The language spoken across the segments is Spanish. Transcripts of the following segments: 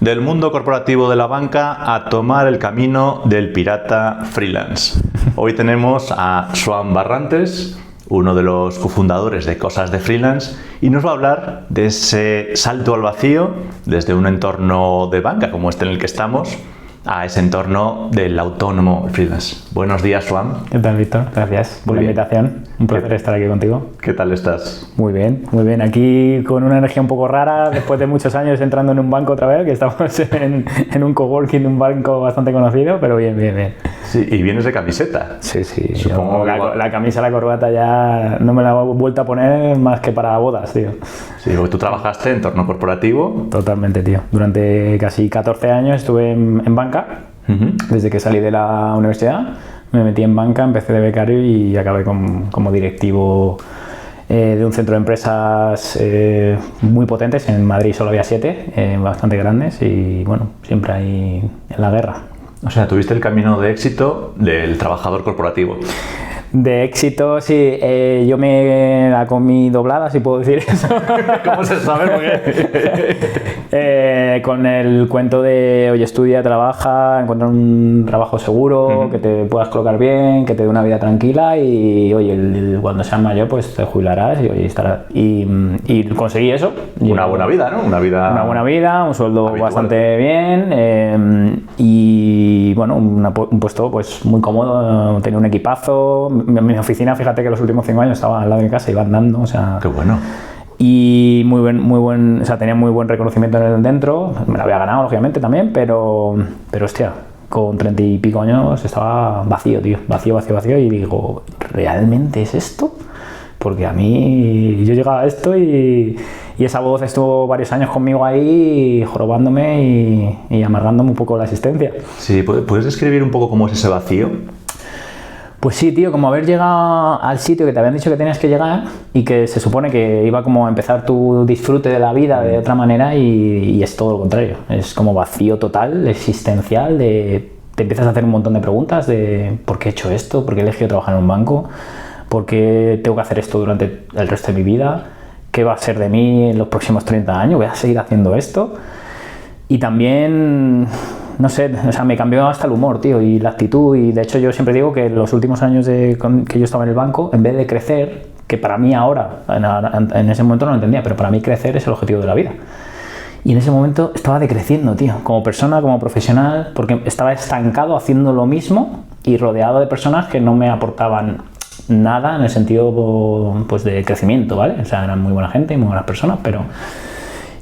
Del mundo corporativo de la banca a tomar el camino del pirata freelance. Hoy tenemos a Joan Barrantes, uno de los cofundadores de Cosas de Freelance, y nos va a hablar de ese salto al vacío desde un entorno de banca como este en el que estamos a ese entorno del autónomo freelance. Buenos días, Joan. ¿Qué tal, Víctor? Gracias por la invitación. Un placer estar aquí contigo. ¿Qué tal estás? Muy bien, muy bien. Aquí con una energía un poco rara, después de muchos años entrando en un banco otra vez, que estamos en un coworking de un banco bastante conocido, pero bien, bien, bien. Sí, y vienes de camiseta. Sí, sí. Supongo la camisa, la corbata ya no me la he vuelto a poner más que para bodas, tío. Sí, porque tú trabajaste en entorno corporativo. Totalmente, tío. Durante casi 14 años estuve en banca. Desde que salí de la universidad me metí en banca, empecé de becario y acabé como directivo de un centro de empresas muy potentes. En Madrid solo había 7, bastante grandes, y bueno, siempre ahí en la guerra. O sea, tuviste el camino de éxito del trabajador corporativo. De éxito, sí. Yo me la comí doblada, si puedo decir eso. ¿Cómo se sabe? ¿Por qué? Con el cuento de, oye, estudia, trabaja, encuentra un trabajo seguro, que te puedas colocar bien, que te dé una vida tranquila y, oye, cuando seas mayor, pues te jubilarás y, oye, estarás. Y conseguí eso. Una buena vida, ¿no? Una buena vida, un sueldo habitual. bastante bien y, bueno, un puesto pues muy cómodo, tenía un equipazo. Mi oficina, fíjate que los últimos 5 años estaba al lado de mi casa, iba andando, o sea... ¡Qué bueno! Y muy buen, o sea, tenía muy buen reconocimiento dentro, me lo había ganado, lógicamente, también, pero hostia, con 30 y pico años estaba vacío, tío, vacío, y digo, ¿realmente es esto? Porque a mí, yo llegaba a esto y esa voz estuvo varios años conmigo ahí, jorobándome y amargándome un poco la existencia. Sí, ¿puedes describir un poco cómo es ese vacío? Pues sí, tío, como haber llegado al sitio que te habían dicho que tenías que llegar y que se supone que iba como a empezar tu disfrute de la vida de otra manera y es todo lo contrario. Es como vacío total, existencial, te empiezas a hacer un montón de preguntas de ¿por qué he hecho esto? ¿Por qué he elegido trabajar en un banco? ¿Por qué tengo que hacer esto durante el resto de mi vida? ¿Qué va a ser de mí en los próximos 30 años? ¿Voy a seguir haciendo esto? Y también... no sé, o sea, me cambió hasta el humor, tío, y la actitud, y de hecho yo siempre digo que los últimos años que yo estaba en el banco, en vez de crecer, que para mí ahora, en ese momento no lo entendía, pero para mí crecer es el objetivo de la vida. Y en ese momento estaba decreciendo, tío, como persona, como profesional, porque estaba estancado haciendo lo mismo y rodeado de personas que no me aportaban nada en el sentido, pues, de crecimiento, ¿vale? O sea, eran muy buena gente y muy buenas personas, pero...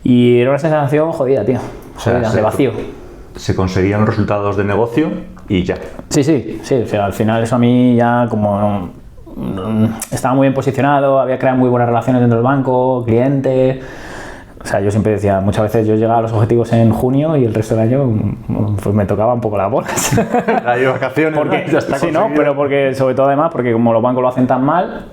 Y era una sensación jodida, tío, jodida, de vacío. Se conseguían los resultados de negocio y ya. Sí, o sea, al final eso a mí ya como estaba muy bien posicionado, había creado muy buenas relaciones dentro del banco, cliente. O sea, yo siempre decía, muchas veces yo llegaba a los objetivos en junio y el resto del año pues me tocaba un poco las bolas. Hay vacaciones, porque, ¿no? Ya está sí, no, pero porque sobre todo además, porque como los bancos lo hacen tan mal,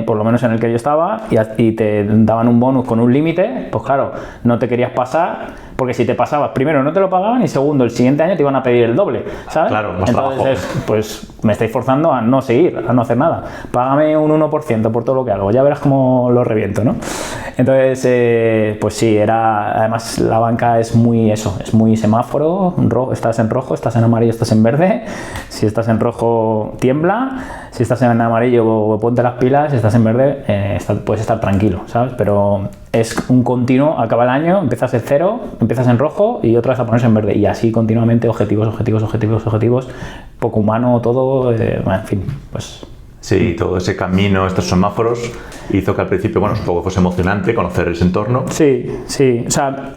por lo menos en el que yo estaba, y te daban un bonus con un límite, pues claro, no te querías pasar, porque si te pasabas, primero no te lo pagaban y segundo, el siguiente año te iban a pedir el doble, ¿sabes? Claro, más entonces trabajo. Pues me estáis forzando a no seguir, a no hacer nada. Págame un 1% por todo lo que hago, ya verás cómo lo reviento, ¿no? Entonces, pues sí, además la banca es muy eso, es muy semáforo, estás en rojo, estás en amarillo, estás en verde. Si estás en rojo, tiembla. Si estás en amarillo, ponte las pilas. Si estás en verde, puedes estar tranquilo, ¿sabes? Pero es un continuo, acaba el año, empiezas en cero, empiezas en rojo y otra vez a ponerse en verde. Y así continuamente, objetivos, poco humano, todo, en fin, pues... Sí, todo ese camino, estos semáforos, hizo que al principio, bueno, supongo que fuese emocionante conocer ese entorno. Sí, o sea...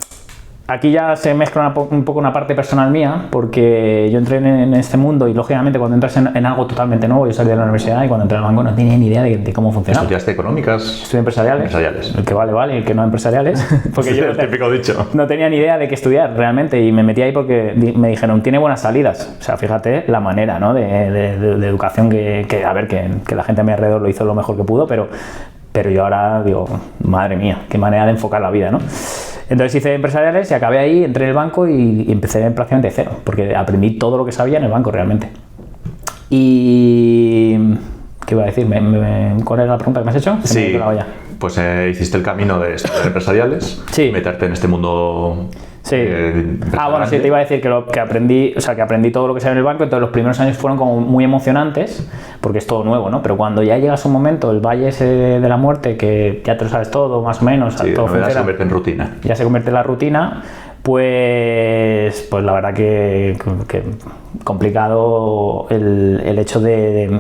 Aquí ya se mezcla un poco una parte personal mía, porque yo entré en este mundo y lógicamente cuando entras en algo totalmente nuevo, yo salí de la universidad y cuando entré al banco no tenía ni idea de cómo funcionaba. ¿Estudiaste económicas? Estudié empresariales. El que vale, el que no empresariales. Porque yo el típico dicho. No tenía ni idea de qué estudiar realmente y me metí ahí porque me dijeron, tiene buenas salidas. O sea, fíjate la manera, ¿no? de educación que la gente a mi alrededor lo hizo lo mejor que pudo, pero yo ahora digo, madre mía, qué manera de enfocar la vida, ¿no? Entonces hice empresariales y acabé ahí, entré en el banco y empecé prácticamente de cero, porque aprendí todo lo que sabía en el banco realmente. Y... ¿qué iba a decir? ¿Cuál era la pregunta que me has hecho? Sí, pues hiciste el camino de estudiar empresariales, sí. meterte en este mundo Sí. Empresa Bueno, sí, grande. te iba a decir que aprendí, o sea, que aprendí todo lo que sabía en el banco, entonces los primeros años fueron como muy emocionantes, porque es todo nuevo, ¿no? Pero cuando ya llegas a un momento, el valle ese de la muerte, que ya te lo sabes todo, más o menos, Sí, todo la novedad se funciona, convierte en rutina. ya se convierte en la rutina, pues la verdad que complicado el hecho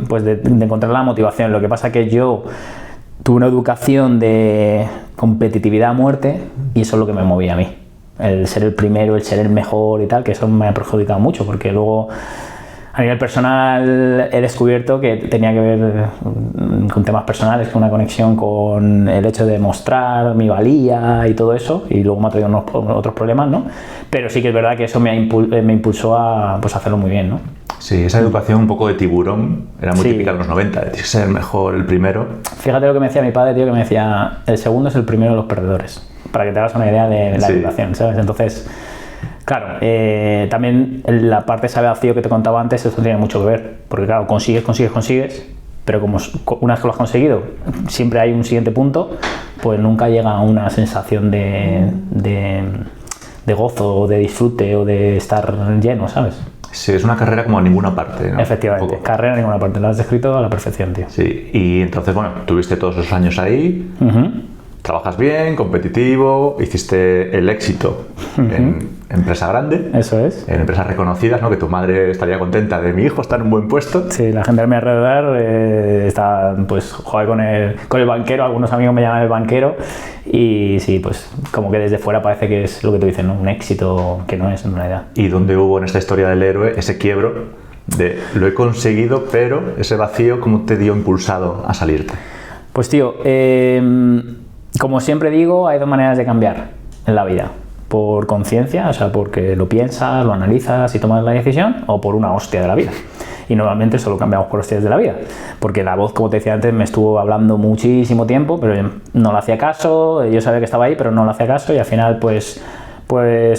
pues de encontrar la motivación. Lo que pasa que yo tuve una educación de competitividad a muerte y eso es lo que me movía a mí. El ser el primero, el ser el mejor y tal, que eso me ha perjudicado mucho, porque luego a nivel personal he descubierto que tenía que ver con temas personales, con una conexión con el hecho de mostrar mi valía y todo eso, y luego me ha traído otros problemas, ¿no? Pero sí que es verdad que eso me impulsó a pues, hacerlo muy bien, ¿no? Sí, esa educación un poco de tiburón era muy Sí. típica en los 90, de tienes que ser el mejor, el primero. Fíjate lo que me decía mi padre, tío, que me decía, el segundo es el primero de los perdedores, para que te hagas una idea de la Sí. educación, ¿sabes? Entonces, claro, también la parte de ese vacío que te contaba antes, eso tiene mucho que ver, porque claro, consigues, pero como una vez que lo has conseguido, siempre hay un siguiente punto, pues nunca llega a una sensación de gozo, o de disfrute, o de estar lleno, ¿sabes? Sí, es una carrera como a ninguna parte, ¿no? Efectivamente, Un poco. carrera en ninguna parte, lo has descrito a la perfección, tío. Sí, y entonces, bueno, tuviste todos esos años ahí, Uh-huh. trabajas bien, competitivo, hiciste el éxito en empresa grande, Eso es. en empresas reconocidas, ¿no? Que tu madre estaría contenta de mi hijo está en un buen puesto. Sí, la gente a mi alrededor está, pues, joder con el banquero, algunos amigos me llaman el banquero y sí, pues, como que desde fuera parece que es lo que tú dices, ¿no? Un éxito que no es en realidad. Y donde hubo en esta historia del héroe ese quiebro de lo he conseguido, pero ese vacío, ¿cómo te dio impulsado a salirte? Pues, tío, como siempre digo, hay dos maneras de cambiar en la vida. Por conciencia, o sea, porque lo piensas, lo analizas y tomas la decisión, o por una hostia de la vida. Y normalmente solo cambiamos por hostias de la vida, porque la voz, como te decía antes, me estuvo hablando muchísimo tiempo, pero yo no le hacía caso, yo sabía que estaba ahí, pero no le hacía caso y al final, pues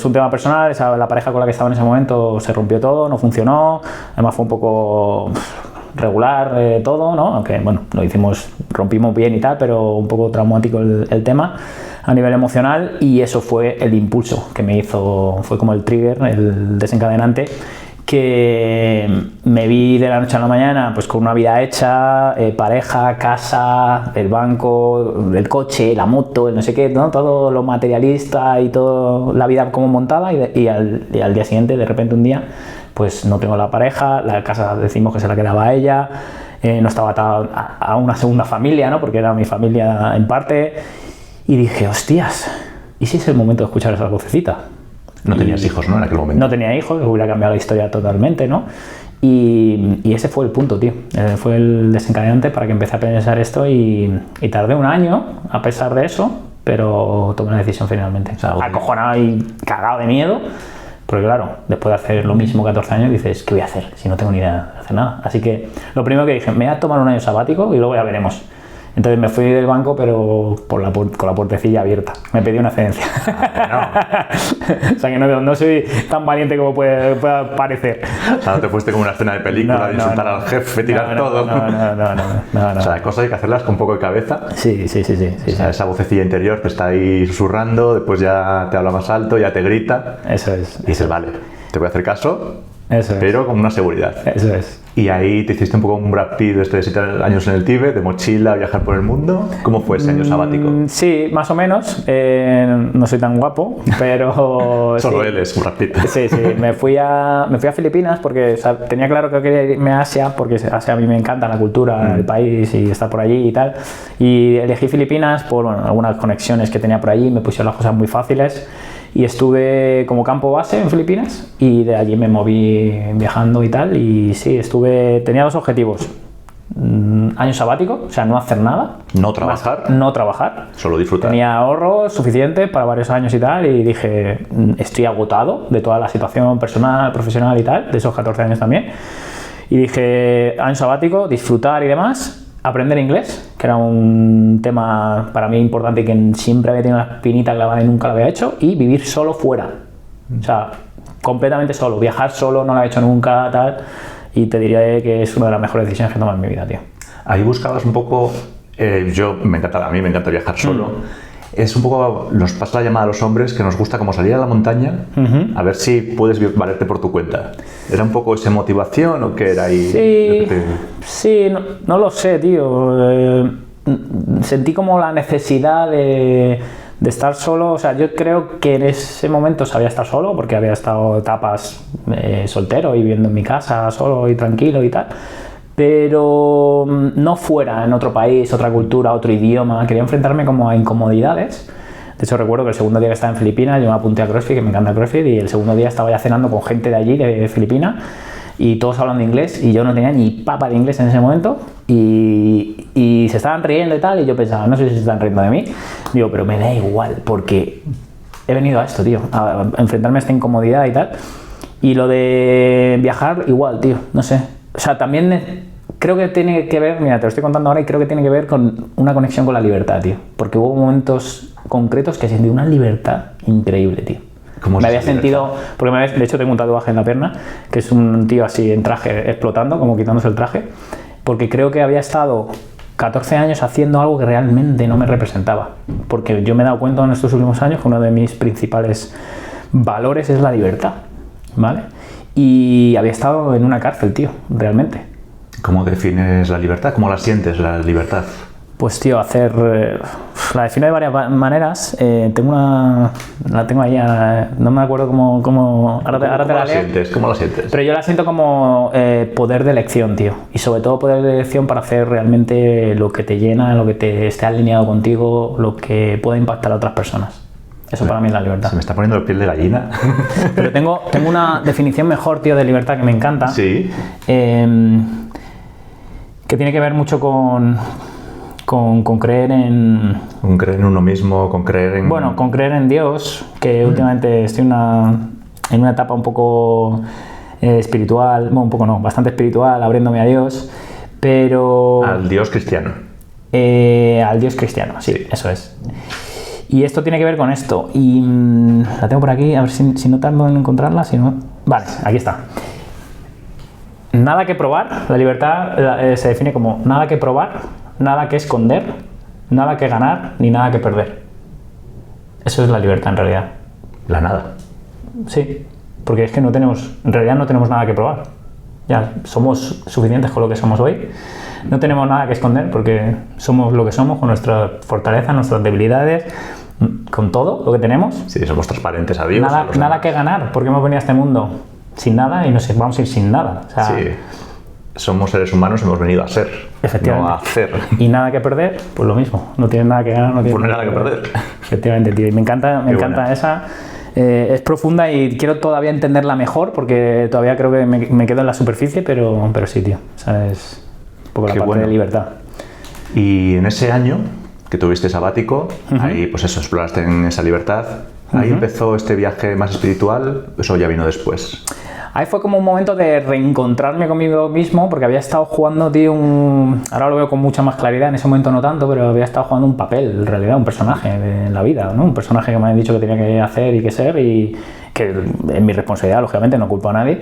un tema personal, la pareja con la que estaba en ese momento se rompió todo, no funcionó, además fue un poco regular todo, ¿no? Aunque, bueno, rompimos bien y tal, pero un poco traumático el tema a nivel emocional y eso fue el impulso que me hizo, fue como el trigger, el desencadenante, que me vi de la noche a la mañana pues con una vida hecha, pareja, casa, el banco, el coche, la moto, el no sé qué, ¿no? Todo lo materialista y toda la vida como montada y al día siguiente, de repente un día, pues no tengo la pareja, la casa decimos que se la quedaba a ella, no estaba atado a una segunda familia, ¿no? Porque era mi familia en parte y dije, hostias, ¿y si es el momento de escuchar esa vocecita? No tenías hijos, ¿no? En aquel momento. No tenía hijos, hubiera cambiado la historia totalmente, ¿no? Y ese fue el punto, tío. Fue el desencadenante para que empecé a pensar esto y tardé un año a pesar de eso, pero tomé la decisión finalmente. O sea, acojonado y cagado de miedo, porque claro, después de hacer lo mismo 14 años dices, ¿qué voy a hacer si no tengo ni idea de hacer nada? Así que lo primero que dije, me voy a tomar un año sabático y luego ya veremos. Entonces me fui del banco, pero con la puertecilla abierta. Me pedí una excedencia. O sea que no soy tan valiente como pueda parecer. O sea, no te fuiste como una escena de película de insultar al jefe, tirar todo. No. O sea, cosas hay que hacerlas con poco de cabeza. Sí. O sea, esa vocecilla interior te está ahí susurrando, después ya te habla más alto, ya te grita. Eso es. Y dices, vale, te voy a hacer caso, Eso es. pero con una seguridad. Eso es. Y ahí te hiciste un poco un Brad Pitt de 7 años en el Tíbet, de mochila, viajar por el mundo. ¿Cómo fue ese año sabático? Sí, más o menos. No soy tan guapo, pero... Solo sí. él es un Brad Pitt. Sí. Me fui a Filipinas porque, o sea, tenía claro que quería irme a Asia, porque Asia a mí me encanta la cultura, el país y estar por allí y tal. Y elegí Filipinas por algunas conexiones que tenía por allí, me pusieron las cosas muy fáciles. Y estuve como campo base en Filipinas y de allí me moví viajando y tal. Y sí, tenía dos objetivos. Año sabático, o sea, no hacer nada. No trabajar. No trabajar. Solo disfrutar. Tenía ahorros suficientes para varios años y tal. Y dije, estoy agotado de toda la situación personal, profesional y tal, de esos 14 años también. Y dije, año sabático, disfrutar y demás. Aprender inglés, que era un tema para mí importante y que siempre había tenido una espinita clavada y nunca lo había hecho, y vivir solo fuera, o sea, completamente solo, viajar solo, no lo he hecho nunca, tal, y te diría que es una de las mejores decisiones que he tomado en mi vida, tío. Ahí buscabas un poco, a mí me encanta viajar solo, Es un poco, nos pasa la llamada a los hombres que nos gusta como salir a la montaña a ver si puedes valerte por tu cuenta. ¿Era un poco esa motivación o qué era ahí? Sí, no lo sé, tío. Sentí como la necesidad de estar solo. O sea, yo creo que en ese momento sabía estar solo porque había estado etapas soltero y viviendo en mi casa solo y tranquilo y tal. Pero no fuera, en otro país, otra cultura, otro idioma. Quería enfrentarme como a incomodidades. De hecho, recuerdo que el segundo día que estaba en Filipinas, yo me apunté a CrossFit, que me encanta CrossFit, y el segundo día estaba ya cenando con gente de allí, de Filipinas, y todos hablando inglés, y yo no tenía ni papa de inglés en ese momento, y se estaban riendo y tal, y yo pensaba, no sé si se están riendo de mí. Digo, pero me da igual, porque he venido a esto, tío, a enfrentarme a esta incomodidad y tal. Y lo de viajar, igual, tío, no sé. O sea, también creo que tiene que ver, mira, te lo estoy contando ahora y creo que tiene que ver con una conexión con la libertad, tío. Porque hubo momentos concretos que sentí una libertad increíble, tío. ¿Cómo me había sentido, porque de hecho tengo un tatuaje en la pierna, que es un tío así en traje explotando, como quitándose el traje, porque creo que había estado 14 años haciendo algo que realmente no me representaba. Porque yo me he dado cuenta en estos últimos años que uno de mis principales valores es la libertad, ¿vale? Y había estado en una cárcel, tío, realmente. ¿Cómo defines la libertad? ¿Cómo la sientes, la libertad? Pues, tío, la defino de varias maneras. La tengo ahí, no me acuerdo cómo ahora te la leo. ¿Cómo la sientes? Pero yo la siento como poder de elección, tío. Y sobre todo poder de elección para hacer realmente lo que te llena, lo que te esté alineado contigo, lo que pueda impactar a otras personas. Eso para mí es la libertad. Se me está poniendo el piel de gallina. Pero tengo una definición mejor, tío, de libertad que me encanta. Sí. Que tiene que ver mucho con creer en... Con creer en uno mismo, con creer en... Bueno, con creer en Dios, que últimamente estoy en una etapa un poco espiritual, bueno, un poco no, bastante espiritual, abriéndome a Dios, pero... Al Dios cristiano. Al Dios cristiano, sí, eso es. Y esto tiene que ver con esto, y la tengo por aquí, a ver si no tardo en encontrarla, si no... Vale, aquí está. Nada que probar, la libertad se define como nada que probar, nada que esconder, nada que ganar, ni nada que perder. Eso es la libertad en realidad. La nada. Sí, porque es que en realidad no tenemos nada que probar. Ya somos suficientes con lo que somos hoy. No tenemos nada que esconder porque somos lo que somos, con nuestras fortalezas, nuestras debilidades, con todo lo que tenemos. Sí, somos transparentes a Dios. Nada que ganar, porque hemos venido a este mundo sin nada y nos vamos a ir sin nada. O sea, sí, somos seres humanos, hemos venido a ser, efectivamente, no a hacer. Y nada que perder, pues lo mismo. No tienes nada que ganar, no tienes nada que perder. Efectivamente, tío. Y me encanta esa. Es profunda y quiero todavía entenderla mejor porque todavía creo que me quedo en la superficie, pero sí, tío. O sea, es un poco la parte de libertad. Y en ese año que tuviste sabático, ahí pues eso, exploraste en esa libertad. Ahí empezó este viaje más espiritual, eso ya vino después. Ahí fue como un momento de reencontrarme conmigo mismo, porque había estado jugando, tío, ahora lo veo con mucha más claridad, en ese momento no tanto, pero había estado jugando un papel, en realidad, un personaje en la vida, ¿no? Un personaje que me han dicho que tenía que hacer y que ser, y que es mi responsabilidad, lógicamente, no culpo a nadie.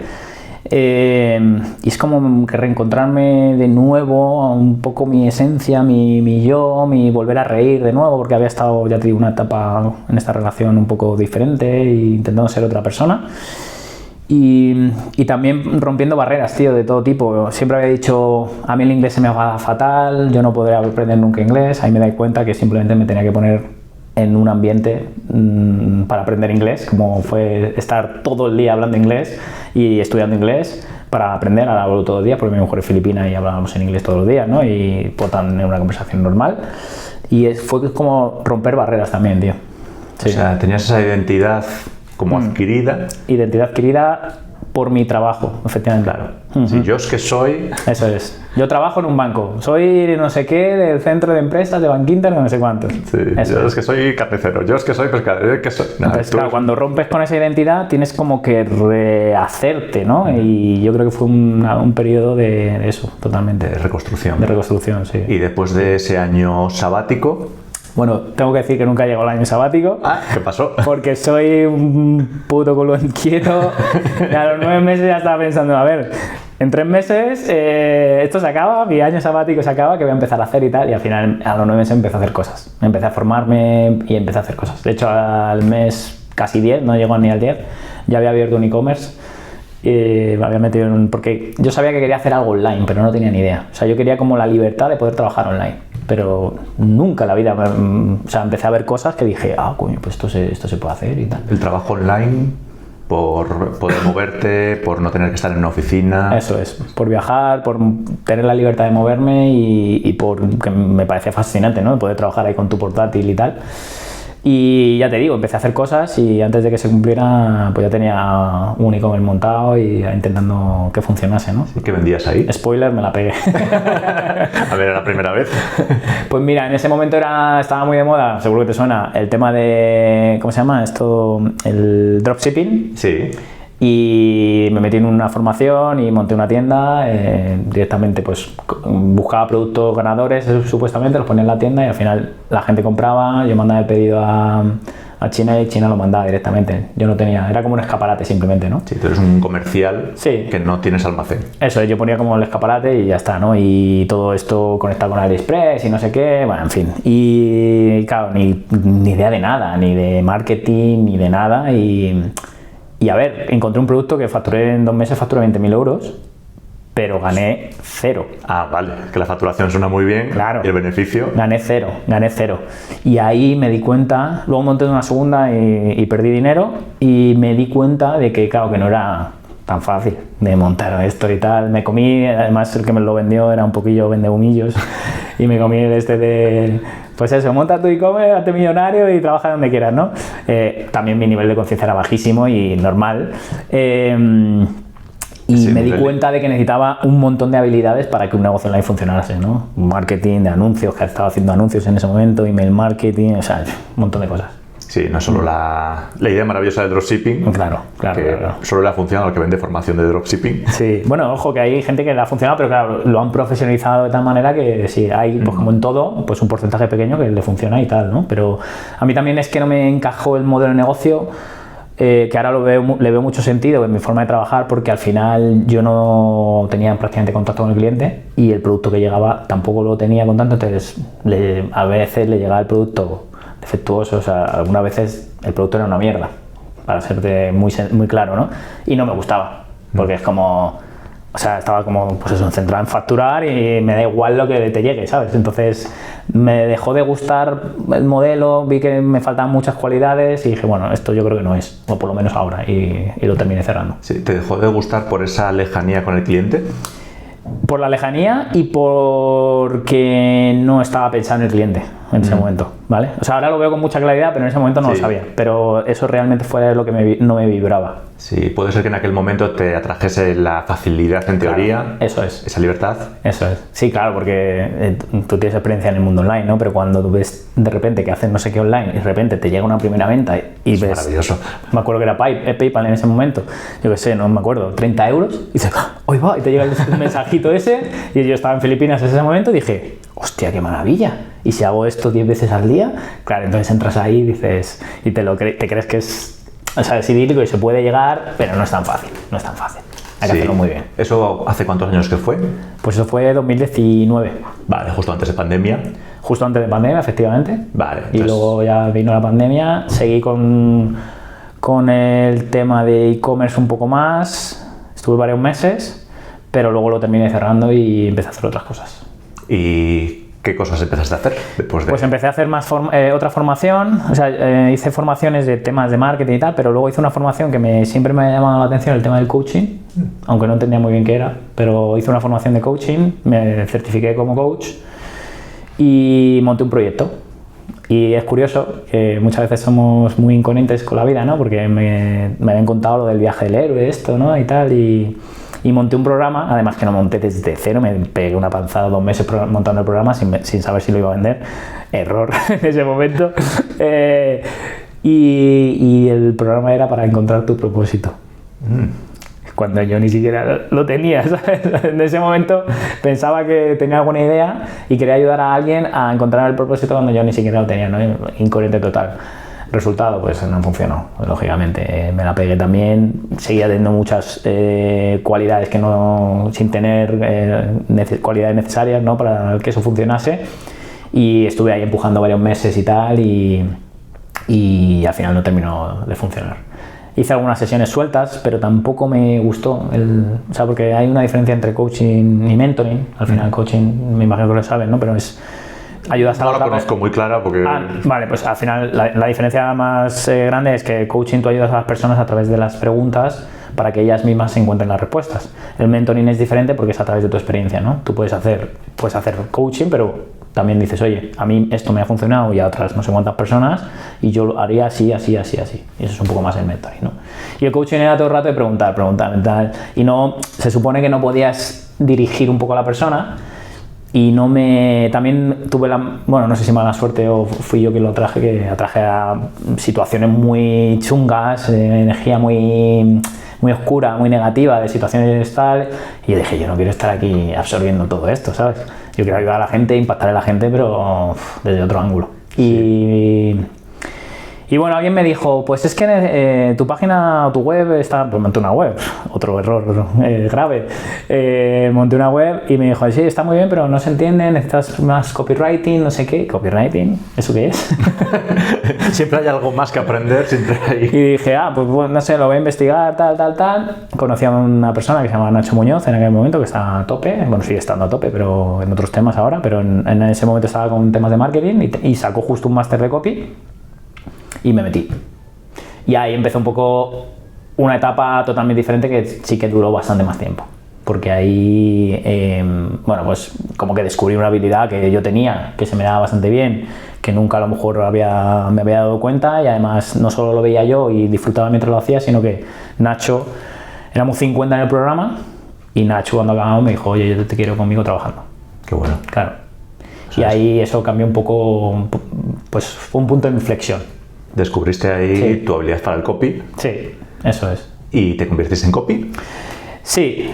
Y es como que reencontrarme de nuevo un poco mi esencia, mi yo, mi volver a reír de nuevo, porque había estado, ya te digo, una etapa en esta relación un poco diferente e intentando ser otra persona. Y también rompiendo barreras, tío, de todo tipo. Siempre había dicho, a mí el inglés se me va fatal, yo no podré aprender nunca inglés. Ahí me di cuenta que simplemente me tenía que poner en un ambiente para aprender inglés, como fue estar todo el día hablando inglés y estudiando inglés para aprender. Ahora hablo todo el día porque mi mujer es filipina y hablábamos en inglés todos los días, ¿no? Y por tanto en una conversación normal. Y fue como romper barreras también, tío. Sí. O sea, tenías esa identidad como adquirida. Identidad adquirida por mi trabajo, efectivamente. Claro. Sí, yo es que soy... Eso es. Yo trabajo en un banco. Soy no sé qué del centro de empresas de Bankinter, no sé cuántos. Sí, yo es que soy carnicero. Yo es que soy pescador. Yo es que soy... Entonces, claro, cuando rompes con esa identidad tienes como que rehacerte, ¿no? Y yo creo que fue un periodo de eso, totalmente. De reconstrucción. De reconstrucción, sí. Y después de ese año sabático... Bueno, tengo que decir que nunca llegó el año sabático. ¿Qué pasó? Porque soy un puto culo inquieto. Y a los 9 meses ya estaba pensando, a ver, En 3 meses esto se acaba, mi año sabático se acaba, que voy a empezar a hacer y tal, y al final a los 9 meses empecé a hacer cosas. Empecé a formarme y empecé a hacer cosas. De hecho, al mes casi 10, no llegó ni al 10, ya había abierto un e-commerce. Me había metido porque yo sabía que quería hacer algo online, pero no tenía ni idea. O sea, yo quería como la libertad de poder trabajar online, pero nunca en la vida, o sea, empecé a ver cosas que dije, coño, pues esto se puede hacer y tal. El trabajo online, por poder moverte, por no tener que estar en una oficina. Eso es, por viajar, por tener la libertad de moverme y por que me parecía fascinante, ¿no? Poder trabajar ahí con tu portátil y tal. Y ya te digo, empecé a hacer cosas y antes de que se cumpliera, pues ya tenía un e-commerce montado y intentando que funcionase, ¿no? ¿Qué vendías ahí? Spoiler, me la pegué. A ver, ¿era la primera vez? Pues mira, en ese momento estaba muy de moda, seguro que te suena, el tema de, ¿cómo se llama esto? El dropshipping. Sí. Y me metí en una formación y monté una tienda, directamente pues buscaba productos ganadores supuestamente, los ponía en la tienda y al final la gente compraba, yo mandaba el pedido a China y China lo mandaba directamente. Yo no tenía, era como un escaparate simplemente, ¿no? Sí, tú eres un comercial sí. Que no tienes almacén. Eso, yo ponía como el escaparate y ya está, ¿no? Y todo esto conectado con AliExpress y no sé qué, bueno, en fin. Y claro, ni idea de nada, ni de marketing, ni de nada y a ver, encontré un producto que facturé en 2 meses, facturé 20.000 euros, pero gané 0. Vale, que la facturación suena muy bien. Claro. ¿Y el beneficio? Gané cero. Y ahí me di cuenta, luego monté una segunda y perdí dinero y me di cuenta de que, claro, que no era tan fácil de montar esto y tal. Me comí, además el que me lo vendió era un poquillo vendehumillos y me comí pues eso, monta tu e-commerce, hazte millonario y trabaja donde quieras, ¿no? También mi nivel de conciencia era bajísimo y normal. Y sí, me di cuenta de que necesitaba un montón de habilidades para que un negocio online funcionase, ¿no? Marketing de anuncios, que estaba haciendo anuncios en ese momento, email marketing, o sea, un montón de cosas. Sí, no solo la idea maravillosa del dropshipping. Claro. Solo le ha funcionado al que vende formación de dropshipping. Sí, bueno, ojo, que hay gente que le ha funcionado, pero claro, lo han profesionalizado de tal manera que sí, hay, pues como en todo, pues un porcentaje pequeño que le funciona y tal, ¿no? Pero a mí también es que no me encajó el modelo de negocio, que ahora le veo mucho sentido en mi forma de trabajar, porque al final yo no tenía prácticamente contacto con el cliente y el producto que llegaba tampoco lo tenía con tanto, entonces a veces le llegaba el producto defectuoso, o sea, algunas veces el producto era una mierda, para serte muy claro, ¿no? Y no me gustaba, porque es como, o sea, estaba como, pues eso, centrado en facturar y me da igual lo que te llegue, ¿sabes? Entonces me dejó de gustar el modelo, vi que me faltaban muchas cualidades y dije, bueno, esto yo creo que no es, o por lo menos ahora, y lo terminé cerrando. Sí, ¿te dejó de gustar por esa lejanía con el cliente? Por la lejanía y porque no estaba pensando en el cliente en ese momento, ¿vale? O sea, ahora lo veo con mucha claridad, pero en ese momento no lo sabía. Pero eso realmente fue lo que no me vibraba. Sí, puede ser que en aquel momento te atrajese la facilidad en teoría. Claro, eso es. Esa libertad. Eso es. Sí, claro, porque tú tienes experiencia en el mundo online, ¿no? Pero cuando tú ves de repente que haces no sé qué online y de repente te llega una primera venta y ves... Maravilloso. Me acuerdo que era PayPal en ese momento. Yo qué sé, no me acuerdo, 30 euros. Y dices, ¡ay va! Y te llega el mensajito ese. Y yo estaba en Filipinas en ese momento y dije, ¡hostia, qué maravilla! Y si hago esto 10 veces al día, claro, entonces entras ahí y dices, y te crees que es, o sea, es idílico y se puede llegar, pero no es tan fácil, hay que hacerlo muy bien. ¿Eso hace cuántos años que fue? Pues eso fue 2019. Vale, justo antes de pandemia. Justo antes de pandemia, efectivamente. Vale. Entonces... Y luego ya vino la pandemia, seguí con el tema de e-commerce un poco más, estuve varios meses, pero luego lo terminé cerrando y empecé a hacer otras cosas. ¿Y qué cosas empezaste a hacer después de...? Pues empecé a hacer otra formación, o sea, hice formaciones de temas de marketing y tal, pero luego hice una formación que siempre me ha llamado la atención, el tema del coaching, aunque no entendía muy bien qué era, pero hice una formación de coaching, me certifiqué como coach y monté un proyecto. Y es curioso que muchas veces somos muy incoherentes con la vida, ¿no? Porque me habían contado lo del viaje del héroe, esto, ¿no? Y tal, y monté un programa, además que no monté desde cero, me pegué una panzada 2 meses montando el programa sin saber si lo iba a vender. Error en ese momento. Y el programa era para encontrar tu propósito. Cuando yo ni siquiera lo tenía, ¿sabes? En ese momento pensaba que tenía alguna idea y quería ayudar a alguien a encontrar el propósito cuando yo ni siquiera lo tenía, ¿no? Incoherente total. Resultado, pues no funcionó, lógicamente. Me la pegué también, seguía teniendo muchas cualidades que no, sin tener cualidades necesarias, ¿no? Para que eso funcionase, y estuve ahí empujando varios meses y tal, y al final no terminó de funcionar. Hice algunas sesiones sueltas, pero tampoco me gustó, o sea, porque hay una diferencia entre coaching y mentoring. Al final coaching, me imagino que lo saben, ¿no? Pero es... ayudas a no la conozco muy clara porque... vale, pues al final la diferencia más grande es que el coaching tú ayudas a las personas a través de las preguntas para que ellas mismas se encuentren las respuestas. El mentoring es diferente porque es a través de tu experiencia, ¿no? Tú puedes hacer coaching, pero también dices, oye, a mí esto me ha funcionado y a otras no sé cuántas personas, y yo lo haría así, así, así, así. Y eso es un poco más el mentoring, ¿no? Y el coaching era todo el rato de preguntar, tal. Y no, se supone que no podías dirigir un poco a la persona. Y también tuve bueno, no sé si mala suerte o fui yo quien lo atraje, que atraje a situaciones muy chungas, energía muy oscura, muy negativa, de situaciones tal, y yo dije, yo no quiero estar aquí absorbiendo todo esto, ¿sabes? Yo quiero ayudar a la gente, impactar a la gente, pero desde otro ángulo. Y bueno, alguien me dijo, pues es que tu página o tu web está... Pues monté una web, otro error grave. Monté una web y me dijo, sí, está muy bien, pero no se entiende, necesitas más copywriting, no sé qué. ¿Copywriting? ¿Eso qué es? Siempre hay algo más que aprender, siempre hay... Y dije, pues no sé, lo voy a investigar, tal. Conocí a una persona que se llama Nacho Muñoz en aquel momento, que está a tope, bueno, sigue estando a tope, pero en otros temas ahora, pero en ese momento estaba con temas de marketing y sacó justo un máster de copy. Y me metí. Y ahí empezó un poco una etapa totalmente diferente que sí que duró bastante más tiempo. Porque ahí, bueno, pues como que descubrí una habilidad que yo tenía, que se me daba bastante bien, que nunca a lo mejor me había dado cuenta, y además no solo lo veía yo y disfrutaba mientras lo hacía, sino que Nacho, éramos 50 en el programa, y Nacho cuando acabamos me dijo, oye, yo te quiero conmigo trabajando. Qué bueno. Claro. Y ahí eso cambió un poco, pues fue un punto de inflexión. Descubriste ahí tu habilidad para el copy. Sí, eso es. ¿Y te convertiste en copy? Sí,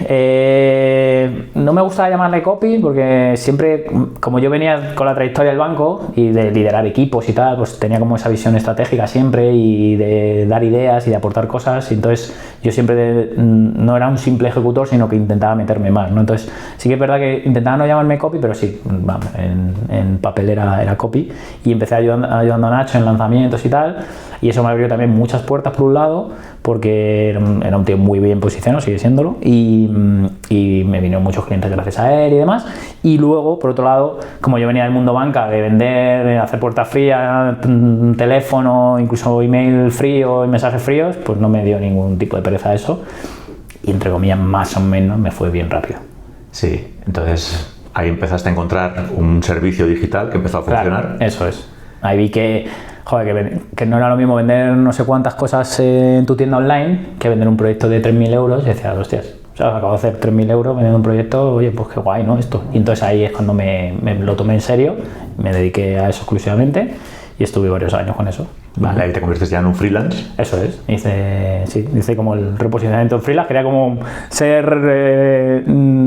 no me gusta llamarle copy porque siempre, como yo venía con la trayectoria del banco y de liderar equipos y tal, pues tenía como esa visión estratégica siempre y de dar ideas y de aportar cosas, y entonces yo siempre no era un simple ejecutor, sino que intentaba meterme más, ¿no? Entonces sí que es verdad que intentaba no llamarme copy, pero sí, vamos, en papel era copy, y empecé ayudando a Nacho en lanzamientos y tal, y eso me abrió también muchas puertas por un lado, porque era un tío muy bien posicionado, sigue siéndolo, y me vinieron muchos clientes gracias a él y demás. Y luego, por otro lado, como yo venía del mundo banca, de vender, de hacer puertas frías, teléfono, incluso email frío y mensajes fríos, pues no me dio ningún tipo de pereza eso, y entre comillas más o menos me fue bien rápido. Sí, entonces ahí empezaste a encontrar un servicio digital que empezó a funcionar. Claro, eso es. Ahí vi que, joder, que no era lo mismo vender no sé cuántas cosas en tu tienda online que vender un proyecto de 3.000 euros, y decía, hostias, o sea, acabo de hacer 3.000 euros vendiendo un proyecto, oye, pues qué guay, ¿no? Esto. Y entonces ahí es cuando me lo tomé en serio, me dediqué a eso exclusivamente y estuve varios años con eso. Vale, ahí te conviertes ya en un freelance. Eso es, hice como el reposicionamiento en freelance, quería como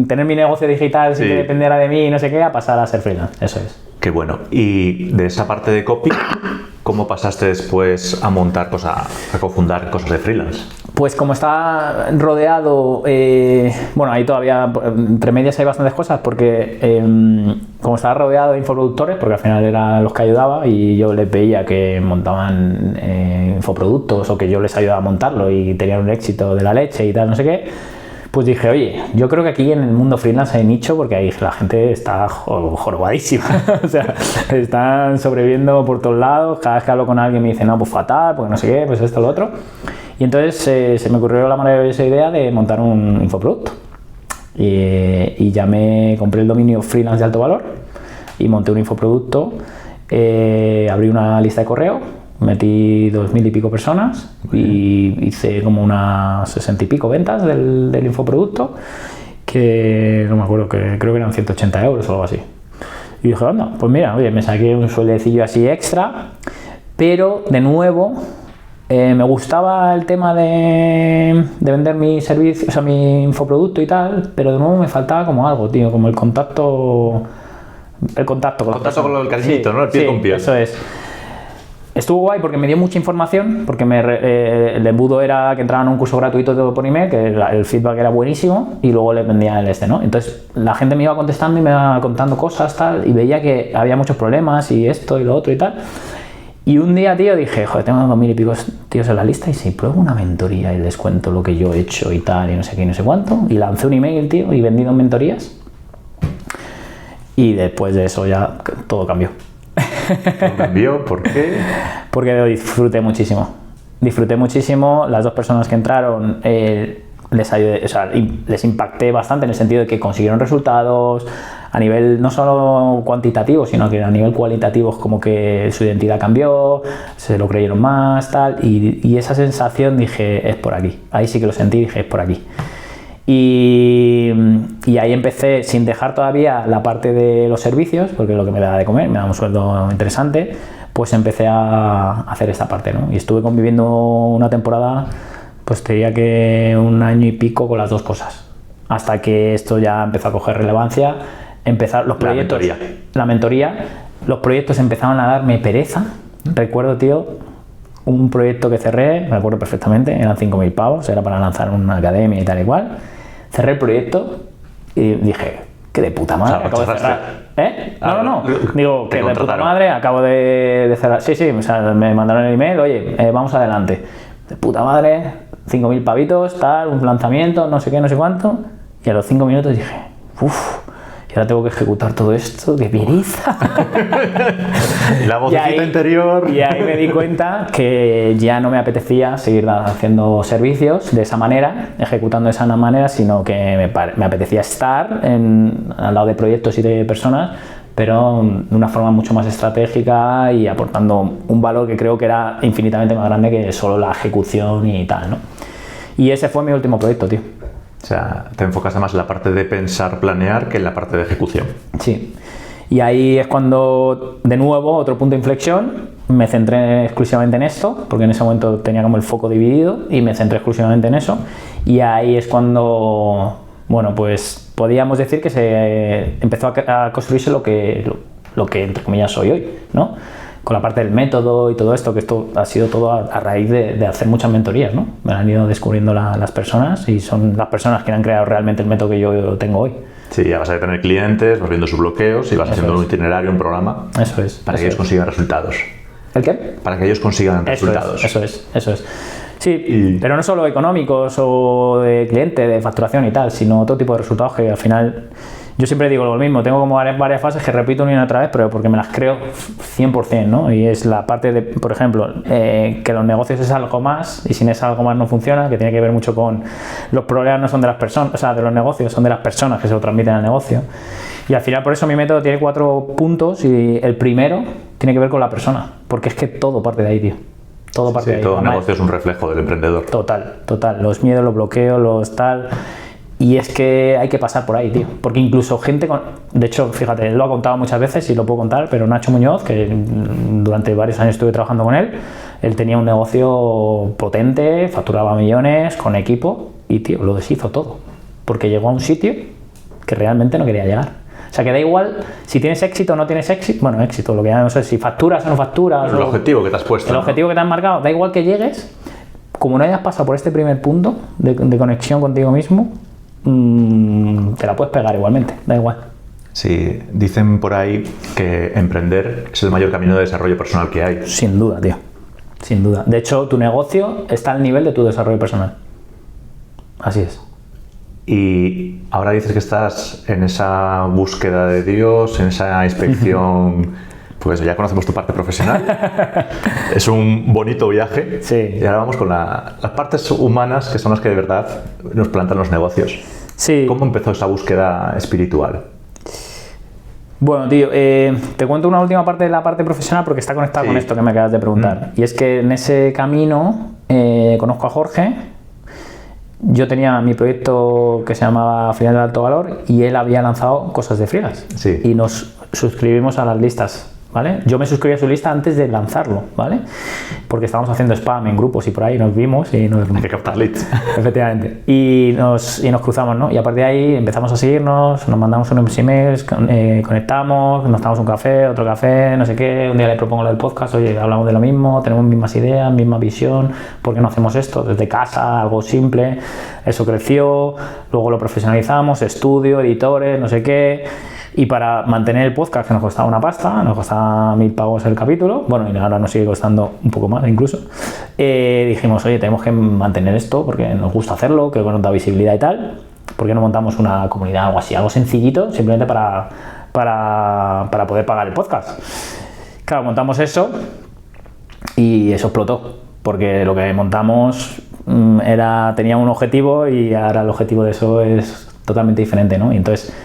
tener mi negocio digital sin que dependiera de mí y no sé qué, a pasar a ser freelance, eso es. Qué bueno. Y de esa parte de copy, ¿cómo pasaste después a montar a cofundar cosas de freelance? Pues como está rodeado, bueno, ahí todavía entre medias hay bastantes cosas, porque como estaba rodeado de infoproductores, porque al final eran los que ayudaba y yo les veía que montaban infoproductos o que yo les ayudaba a montarlo y tenían un éxito de la leche y tal, no sé qué. Pues dije, oye, yo creo que aquí en el mundo freelance hay nicho, porque ahí la gente está jorobadísima. O sea, están sobreviviendo por todos lados. Cada vez que hablo con alguien me dice, no, pues fatal, porque no sé qué, pues esto, lo otro. Y entonces se me ocurrió la maravillosa idea de montar un infoproducto. Y ya me compré el dominio freelance de alto valor y monté un infoproducto. Abrí una lista de correo. Metí 2.000 y pico personas y hice como unas 60 y pico ventas del infoproducto, que no me acuerdo, que creo que eran 180 euros o algo así. Y dije, anda, pues mira, oye, me saqué un sueldecillo así extra, pero de nuevo me gustaba el tema de vender mi servicio, o sea, mi infoproducto y tal, pero de nuevo me faltaba como algo, tío, como el contacto con el cariñito, sí, ¿no? El pie con piel. Eso es. estuvo guay porque me dio mucha información, porque el embudo era que entraban a un curso gratuito por email, que el feedback era buenísimo, y luego les vendía el ¿no? Entonces la gente me iba contestando y me iba contando cosas, tal, y veía que había muchos problemas y esto y lo otro y tal. Y un día, tío, dije, joder, tengo 2000 y pico tíos en la lista y si pruebo una mentoría y les cuento lo que yo he hecho y tal, y no sé qué y no sé cuánto, y lancé un email, tío, y vendí 2 mentorías. Y después de eso ya todo cambió. ¿Todo cambió? ¿Por qué? Porque lo disfruté muchísimo. Disfruté muchísimo. Las 2 personas que entraron les ayudé, o sea, les impacté bastante en el sentido de que consiguieron resultados a nivel no solo cuantitativo, sino que a nivel cualitativo, como que su identidad cambió, se lo creyeron más, tal. Y esa sensación dije, es por aquí. Ahí sí que lo sentí, dije, es por aquí. Y ahí empecé, sin dejar todavía la parte de los servicios, porque es lo que me daba de comer, me daba un sueldo interesante, pues empecé a hacer esta parte, ¿no? Y estuve conviviendo una temporada, pues te diría que 1 año y pico con las 2 cosas, hasta que esto ya empezó a coger relevancia, empezar los proyectos, la mentoría, los proyectos empezaron a darme pereza. Recuerdo, tío, un proyecto que cerré, me acuerdo perfectamente, eran 5.000 pavos, era para lanzar una academia y tal y cual. Cerré el proyecto y dije, que de puta madre, acabo de cerrar. No. Digo, que de puta madre, acabo de cerrar. Sí, o sea, me mandaron el email, oye, vamos adelante. De puta madre, 5.000 pavitos, tal, un lanzamiento, no sé qué, no sé cuánto. Y a los 5 minutos dije, uff, y ahora tengo que ejecutar todo esto, qué pereza. La vocecita interior. Y ahí me di cuenta que ya no me apetecía seguir haciendo servicios de esa manera, ejecutando de esa manera, sino que me apetecía estar al lado de proyectos y de personas, pero de una forma mucho más estratégica y aportando un valor que creo que era infinitamente más grande que solo la ejecución y tal, ¿no? Y ese fue mi último proyecto, tío. O sea, te enfocas más en la parte de pensar, planear, que en la parte de ejecución. Sí. Y ahí es cuando, de nuevo, otro punto de inflexión, me centré exclusivamente en esto, porque en ese momento tenía como el foco dividido y me centré exclusivamente en eso. Y ahí es cuando, bueno, pues podíamos decir que se empezó a construirse lo que entre comillas soy hoy, ¿no? Con la parte del método y todo esto, que esto ha sido todo a raíz de hacer muchas mentorías, ¿no? Me han ido descubriendo las personas y son las personas que han creado realmente el método que yo tengo hoy. Sí, ya vas a tener clientes, vas viendo sus bloqueos y vas haciendo un itinerario, un programa. Eso es. Para que ellos consigan resultados. ¿El qué? Para que ellos consigan resultados. Eso es. Sí, pero no solo económicos o de cliente, de facturación y tal, sino otro tipo de resultados que al final... Yo siempre digo lo mismo, tengo como varias fases que repito una y otra vez, pero porque me las creo 100%, ¿no? Y es la parte de, por ejemplo, que los negocios es algo más y sin ese algo más no funciona, que tiene que ver mucho con los problemas no son de las personas, o sea, de los negocios, son de las personas que se lo transmiten al negocio. Y al final por eso mi método tiene 4 puntos y el primero tiene que ver con la persona, porque es que todo parte de ahí, tío. Todo parte de ahí. Todo negocio es un reflejo del emprendedor. Total. Los miedos, los bloqueos, los tal... Y es que hay que pasar por ahí, tío. Porque incluso gente con... De hecho, fíjate, él lo ha contado muchas veces y lo puedo contar, pero Nacho Muñoz, que durante varios años estuve trabajando con él, él tenía un negocio potente, facturaba millones, con equipo, y, tío, lo deshizo todo. Porque llegó a un sitio que realmente no quería llegar. O sea, que da igual si tienes éxito o no tienes éxito. Bueno, éxito, lo que ya no sé, si facturas o no facturas. El objetivo que te has puesto. El objetivo que te has marcado. Da igual que llegues, como no hayas pasado por este primer punto de conexión contigo mismo, te la puedes pegar igualmente, da igual. Sí, dicen por ahí que emprender es el mayor camino de desarrollo personal que hay. Sin duda, tío. Sin duda. De hecho, tu negocio está al nivel de tu desarrollo personal. Así es. Y ahora dices que estás en esa búsqueda de Dios, en esa inspección... Pues ya conocemos tu parte profesional. Es un bonito viaje. Sí. Y ahora vamos con las partes humanas, que son las que de verdad nos plantan los negocios. Sí. ¿Cómo empezó esa búsqueda espiritual? Bueno, tío, te cuento una última parte de la parte profesional porque está conectada con esto que me acabas de preguntar. Y es que en ese camino conozco a Jorge. Yo tenía mi proyecto que se llamaba Freelance de Alto Valor y él había lanzado cosas de freelance. Sí. Y nos suscribimos a las listas ¿vale? Yo me suscribí a su lista antes de lanzarlo, ¿vale? Porque estábamos haciendo spam en grupos y por ahí nos vimos y nos... Hay que captar leads. Efectivamente. Y nos cruzamos, ¿no? Y a partir de ahí empezamos a seguirnos, nos mandamos unos emails, conectamos, nos tomamos un café, otro café, no sé qué. Un día le propongo lo del podcast, oye, hablamos de lo mismo, tenemos mismas ideas, misma visión, ¿por qué no hacemos esto? Desde casa, algo simple. Eso creció, luego lo profesionalizamos, estudio, editores, no sé qué. Y para mantener el podcast, que nos costaba una pasta, nos costaba 1.000 pavos el capítulo, bueno, y ahora nos sigue costando un poco más incluso, dijimos, oye, tenemos que mantener esto porque nos gusta hacerlo, creo que nos da visibilidad y tal. ¿Por qué no montamos una comunidad o algo así, algo sencillito, simplemente para poder pagar el podcast? Claro, montamos eso y eso explotó, porque lo que montamos tenía un objetivo y ahora el objetivo de eso es totalmente diferente, ¿no? Y entonces...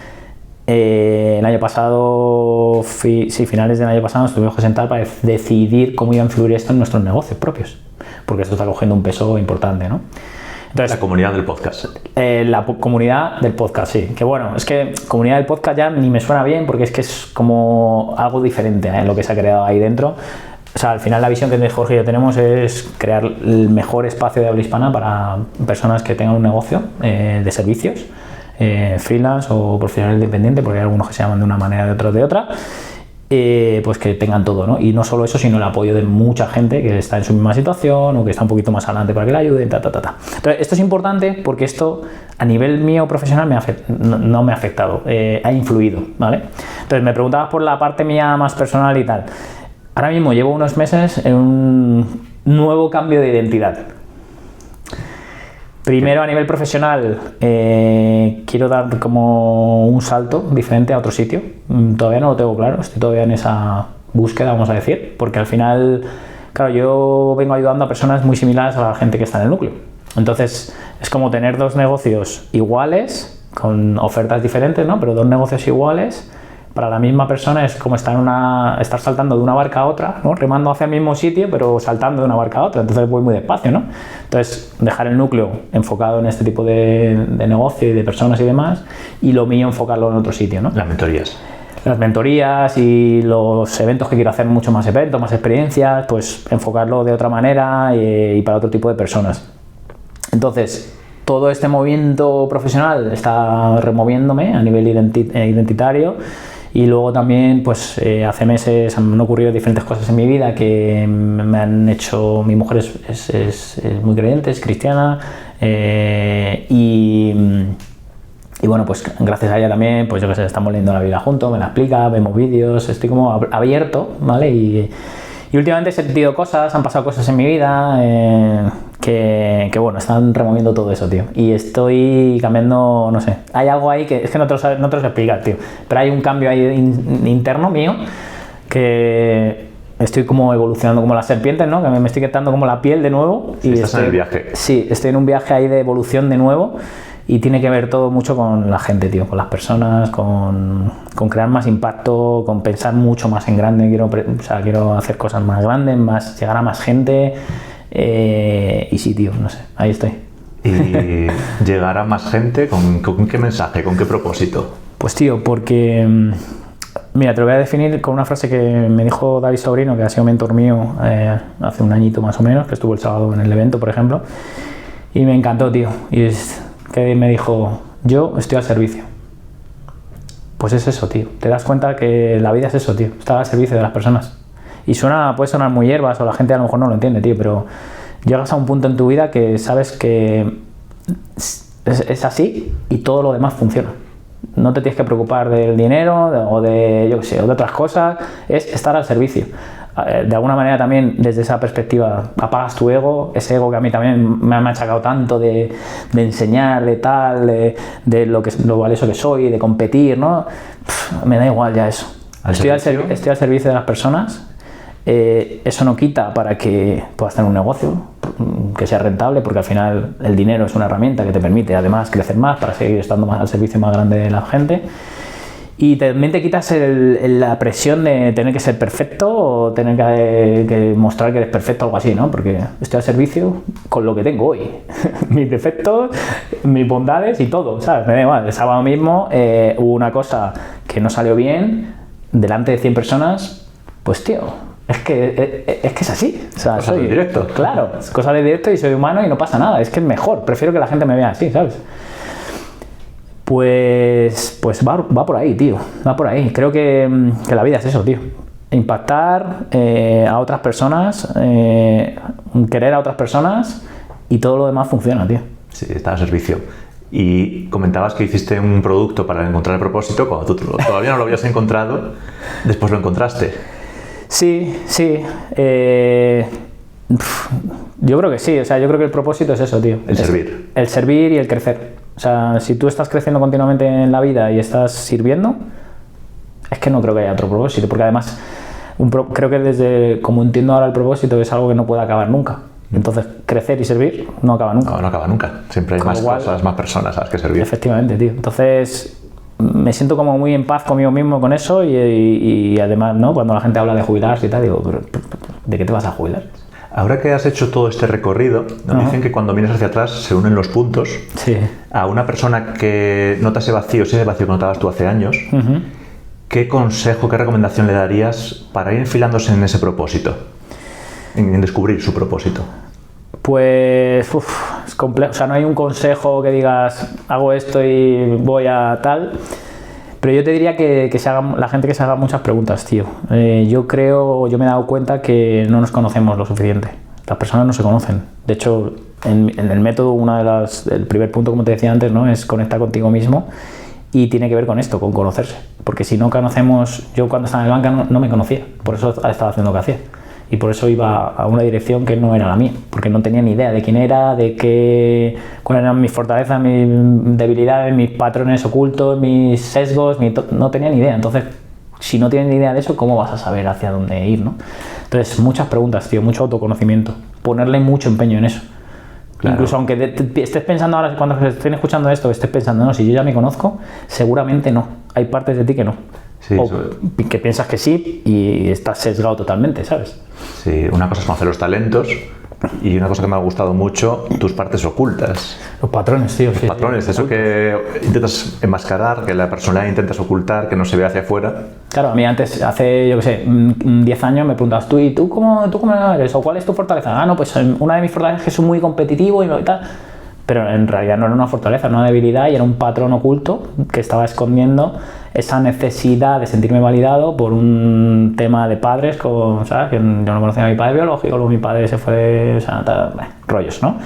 el año pasado, finales del año pasado, nos tuvimos que sentar para decidir cómo iba a influir esto en nuestros negocios propios, porque esto está cogiendo un peso importante, ¿no? Entonces, la comunidad del podcast. Comunidad del podcast, sí. Que bueno, es que comunidad del podcast ya ni me suena bien porque es que es como algo diferente, lo que se ha creado ahí dentro. O sea, al final la visión que Jorge y yo tenemos es crear el mejor espacio de habla hispana para personas que tengan un negocio de servicios. Freelance o profesional independiente, porque hay algunos que se llaman de una manera, de otros de otra, pues que tengan todo, ¿no? Y no solo eso, sino el apoyo de mucha gente que está en su misma situación o que está un poquito más adelante para que le ayuden, Entonces, esto es importante porque esto a nivel mío profesional no me ha afectado, ha influido, ¿vale? Entonces, me preguntabas por la parte mía más personal y tal. Ahora mismo llevo unos meses en un nuevo cambio de identidad. Primero, a nivel profesional, quiero dar como un salto diferente a otro sitio. Todavía no lo tengo claro, estoy todavía en esa búsqueda, vamos a decir, porque al final, claro, yo vengo ayudando a personas muy similares a la gente que está en el núcleo. Entonces, es como tener dos negocios iguales, con ofertas diferentes, ¿no? Pero dos negocios iguales, para la misma persona es como estar saltando de una barca a otra, ¿no? Remando hacia el mismo sitio, pero saltando de una barca a otra. Entonces voy muy despacio, ¿no? Entonces, dejar el núcleo enfocado en este tipo de negocio y de personas y demás, y lo mío enfocarlo en otro sitio, ¿no? Las mentorías. Las mentorías y los eventos que quiero hacer, mucho más eventos, más experiencias, pues enfocarlo de otra manera y para otro tipo de personas. Entonces, todo este movimiento profesional está removiéndome a nivel identitario. Y luego también, pues hace meses han ocurrido diferentes cosas en mi vida que me han hecho... Mi mujer es muy creyente, es cristiana, y bueno, pues gracias a ella también, pues yo que sé, estamos leyendo la Biblia juntos, me la explica, vemos vídeos, estoy como abierto, ¿vale? Y últimamente he sentido cosas, han pasado cosas en mi vida que bueno, están removiendo todo eso, tío. Y estoy cambiando, no sé, hay algo ahí que es que no te lo sé explicar, tío. Pero hay un cambio ahí interno mío que estoy como evolucionando como las serpientes, ¿no? Que me estoy quitando como la piel de nuevo. Sí, estás en el viaje. Sí, estoy en un viaje ahí de evolución de nuevo. Y tiene que ver todo mucho con la gente, tío, con las personas, con crear más impacto, con pensar mucho más en grande. Quiero hacer cosas más grandes, llegar a más gente. Y sí, tío, no sé, ahí estoy. ¿Y llegar a más gente con qué mensaje, con qué propósito? Pues, tío, porque... Mira, te lo voy a definir con una frase que me dijo David Sobrino, que ha sido mentor mío hace un añito más o menos, que estuvo el sábado en el evento, por ejemplo. Y me encantó, tío. Y es que me dijo, yo estoy al servicio. Pues es eso, tío. Te das cuenta que la vida es eso, tío. Está al servicio de las personas. Y puede sonar muy hierbas o la gente a lo mejor no lo entiende, tío, pero llegas a un punto en tu vida que sabes que es así y todo lo demás funciona. No te tienes que preocupar del dinero o de, yo qué sé, o de otras cosas. Es estar al servicio. De alguna manera también desde esa perspectiva apagas tu ego, ese ego que a mí también me ha machacado tanto de enseñar, de tal, de lo valioso que soy, de competir, ¿no? Me da igual ya eso. Estoy al servicio de las personas. Eso no quita para que puedas tener un negocio que sea rentable, porque al final el dinero es una herramienta que te permite además crecer más para seguir estando más al servicio más grande de la gente. Y también te quitas la presión de tener que ser perfecto o tener que mostrar que eres perfecto o algo así, ¿no? Porque estoy al servicio con lo que tengo hoy. Mis defectos, mis bondades y todo, ¿sabes? Me da igual. El sábado mismo hubo una cosa que no salió bien delante de 100 personas Pues tío, es que es así. O sea, Cosas del directo. Claro, es cosa de directo y soy humano y no pasa nada. Es que es mejor, prefiero que la gente me vea así, ¿sabes? Pues va por ahí, tío. Va por ahí. Creo que la vida es eso, tío. Impactar a otras personas, querer a otras personas y todo lo demás funciona, tío. Sí, está al servicio. Y comentabas que hiciste un producto para encontrar el propósito cuando tú todavía no lo habías encontrado, después lo encontraste. Sí. Yo creo que sí, o sea, yo creo que el propósito es eso, tío. Servir. El servir y el crecer. O sea, si tú estás creciendo continuamente en la vida y estás sirviendo, es que no creo que haya otro propósito, porque además creo que como entiendo ahora el propósito, es algo que no puede acabar nunca. Entonces, crecer y servir no acaba nunca. No acaba nunca. Siempre hay más cosas, más personas a las que servir. Efectivamente, tío. Entonces, me siento como muy en paz conmigo mismo con eso y además, ¿no? Cuando la gente habla de jubilarse y tal, digo, ¿pero de qué te vas a jubilar? Ahora que has hecho todo este recorrido, nos dicen que cuando miras hacia atrás se unen los puntos. Sí. A una persona que nota ese vacío que notabas tú hace años, ¿qué consejo, qué recomendación le darías para ir enfilándose en ese propósito? En descubrir su propósito. Pues es complejo, o sea, no hay un consejo que digas hago esto y voy a tal, pero yo te diría que la gente que se haga muchas preguntas, tío. Yo me he dado cuenta que no nos conocemos lo suficiente, las personas no se conocen. De hecho, en el método, el primer punto, como te decía antes, ¿no? Es conectar contigo mismo y tiene que ver con esto, con conocerse, porque si no conocemos, yo cuando estaba en el banca no me conocía, por eso estaba haciendo lo que hacía. Y por eso iba a una dirección que no era la mía, porque no tenía ni idea de quién era, cuáles eran mis fortalezas, mis debilidades, mis patrones ocultos, mis sesgos, no tenía ni idea. Entonces, si no tienes ni idea de eso, ¿cómo vas a saber hacia dónde ir, no? Entonces, muchas preguntas, tío, mucho autoconocimiento, ponerle mucho empeño en eso. Claro. Incluso aunque estés pensando ahora, cuando estén escuchando esto, estés pensando, no, si yo ya me conozco, seguramente no, hay partes de ti que no. Sí, o que piensas que sí y estás sesgado totalmente, ¿sabes? Sí, una cosa es conocer los talentos y una cosa que me ha gustado mucho, tus partes ocultas. Los patrones, tío. Los patrones, eso que intentas enmascarar, que la personalidad intentas ocultar, que no se ve hacia afuera. Claro, a mí antes, hace, yo qué sé, 10 años me preguntabas, ¿tú cómo eres? ¿O cuál es tu fortaleza? Ah, no, pues una de mis fortalezas es que soy muy competitivo y tal. Pero en realidad no era una fortaleza, era una debilidad y era un patrón oculto que estaba escondiendo esa necesidad de sentirme validado por un tema de padres, ¿sabes? Que yo no conocía a mi padre biológico, luego mi padre se fue, rollos, ¿no?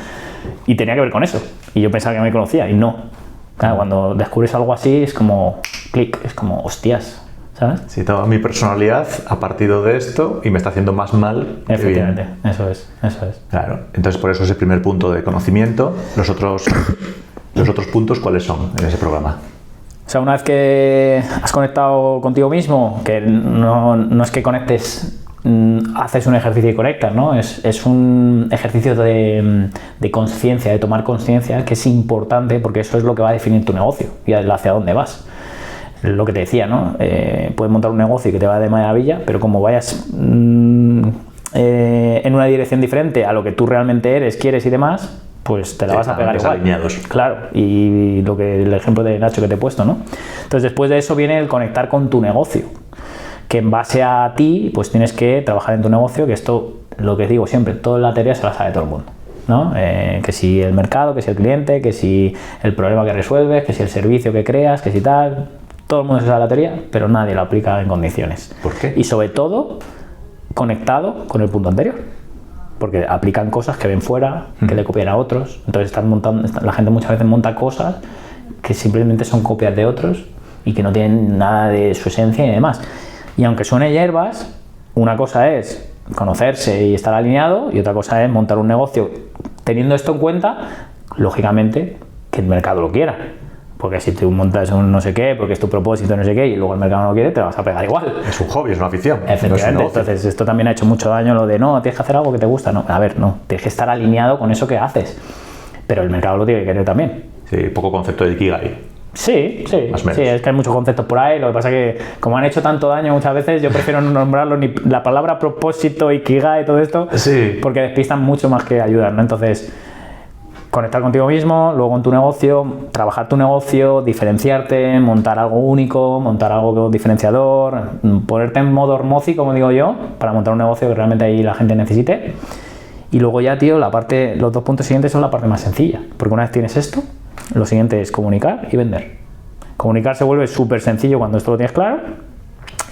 Y tenía que ver con eso. Y yo pensaba que me conocía y no. Claro, cuando descubres algo así es como clic, es como hostias, ¿sabes? Sí, toda mi personalidad ha partido de esto y me está haciendo más mal. Efectivamente, eso es. Claro, entonces por eso es el primer punto de conocimiento. Los otros puntos, ¿cuáles son en ese programa? O sea, una vez que has conectado contigo mismo, que no es que conectes, haces un ejercicio y conectas, ¿no? Es un ejercicio de conciencia, de tomar conciencia, que es importante porque eso es lo que va a definir tu negocio y hacia dónde vas. Lo que te decía, ¿no? Puedes montar un negocio que te va de maravilla, pero como vayas en una dirección diferente a lo que tú realmente eres, quieres y demás, pues te la vas a pegar igual. Alineados. Claro, y el ejemplo de Nacho que te he puesto, ¿no? Entonces, después de eso viene el conectar con tu negocio, que en base a ti, pues tienes que trabajar en tu negocio, que esto, lo que digo siempre, toda la teoría se la sabe todo el mundo, ¿no? Que si el mercado, que si el cliente, que si el problema que resuelves, que si el servicio que creas, que si tal, todo el mundo se sabe la teoría, pero nadie lo aplica en condiciones. ¿Por qué? Y sobre todo, conectado con el punto anterior. Porque aplican cosas que ven fuera, que le copian a otros. Entonces la gente muchas veces monta cosas que simplemente son copias de otros y que no tienen nada de su esencia y demás. Y aunque suene hierbas, una cosa es conocerse y estar alineado y otra cosa es montar un negocio teniendo esto en cuenta, lógicamente, que el mercado lo quiera. Porque si tú montas un no sé qué, porque es tu propósito no sé qué, y luego el mercado no lo quiere, te vas a pegar igual. Es un hobby, es una afición. Efectivamente. No es entonces esto también ha hecho mucho daño, lo de no, tienes que hacer algo que te gusta. No, a ver, no, tienes que estar alineado con eso que haces. Pero el mercado lo tiene que querer también. Sí, poco concepto de Ikigai. Sí, es que hay muchos conceptos por ahí. Lo que pasa es que, como han hecho tanto daño muchas veces, yo prefiero no nombrarlo ni la palabra propósito, Ikigai y todo esto, sí, porque despistan mucho más que ayudan, ¿no? Entonces, conectar contigo mismo, luego en tu negocio, trabajar tu negocio, diferenciarte, montar algo único, montar algo diferenciador, ponerte en modo Hormozi, como digo yo, para montar un negocio que realmente ahí la gente necesite. Y luego ya, tío, los 2 puntos siguientes son la parte más sencilla, porque una vez tienes esto, lo siguiente es comunicar y vender. Comunicar se vuelve súper sencillo cuando esto lo tienes claro,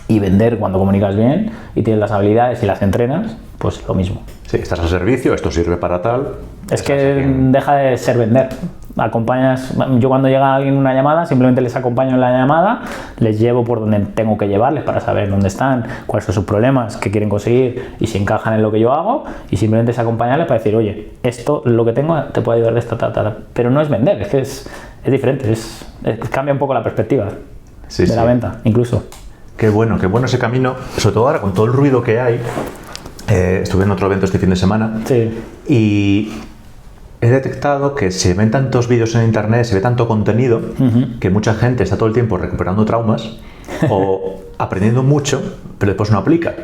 y vender cuando comunicas bien y tienes las habilidades y las entrenas, pues lo mismo. Sí, estás al servicio, esto sirve para tal. Es que deja de ser vender. Acompañas, yo cuando llega alguien en una llamada, simplemente les acompaño en la llamada, les llevo por donde tengo que llevarles para saber dónde están, cuáles son sus problemas, qué quieren conseguir y si encajan en lo que yo hago, y simplemente es acompañarles para decir, oye, esto, lo que tengo, te puede ayudar de esta, pero no es vender, es que es diferente, cambia un poco la perspectiva de la venta, incluso. Qué bueno ese camino, sobre todo ahora con todo el ruido que hay. Estuve en otro evento este fin de semana y he detectado que se ven tantos vídeos en internet, se ve tanto contenido, que mucha gente está todo el tiempo recuperando traumas o aprendiendo mucho, pero después no aplica.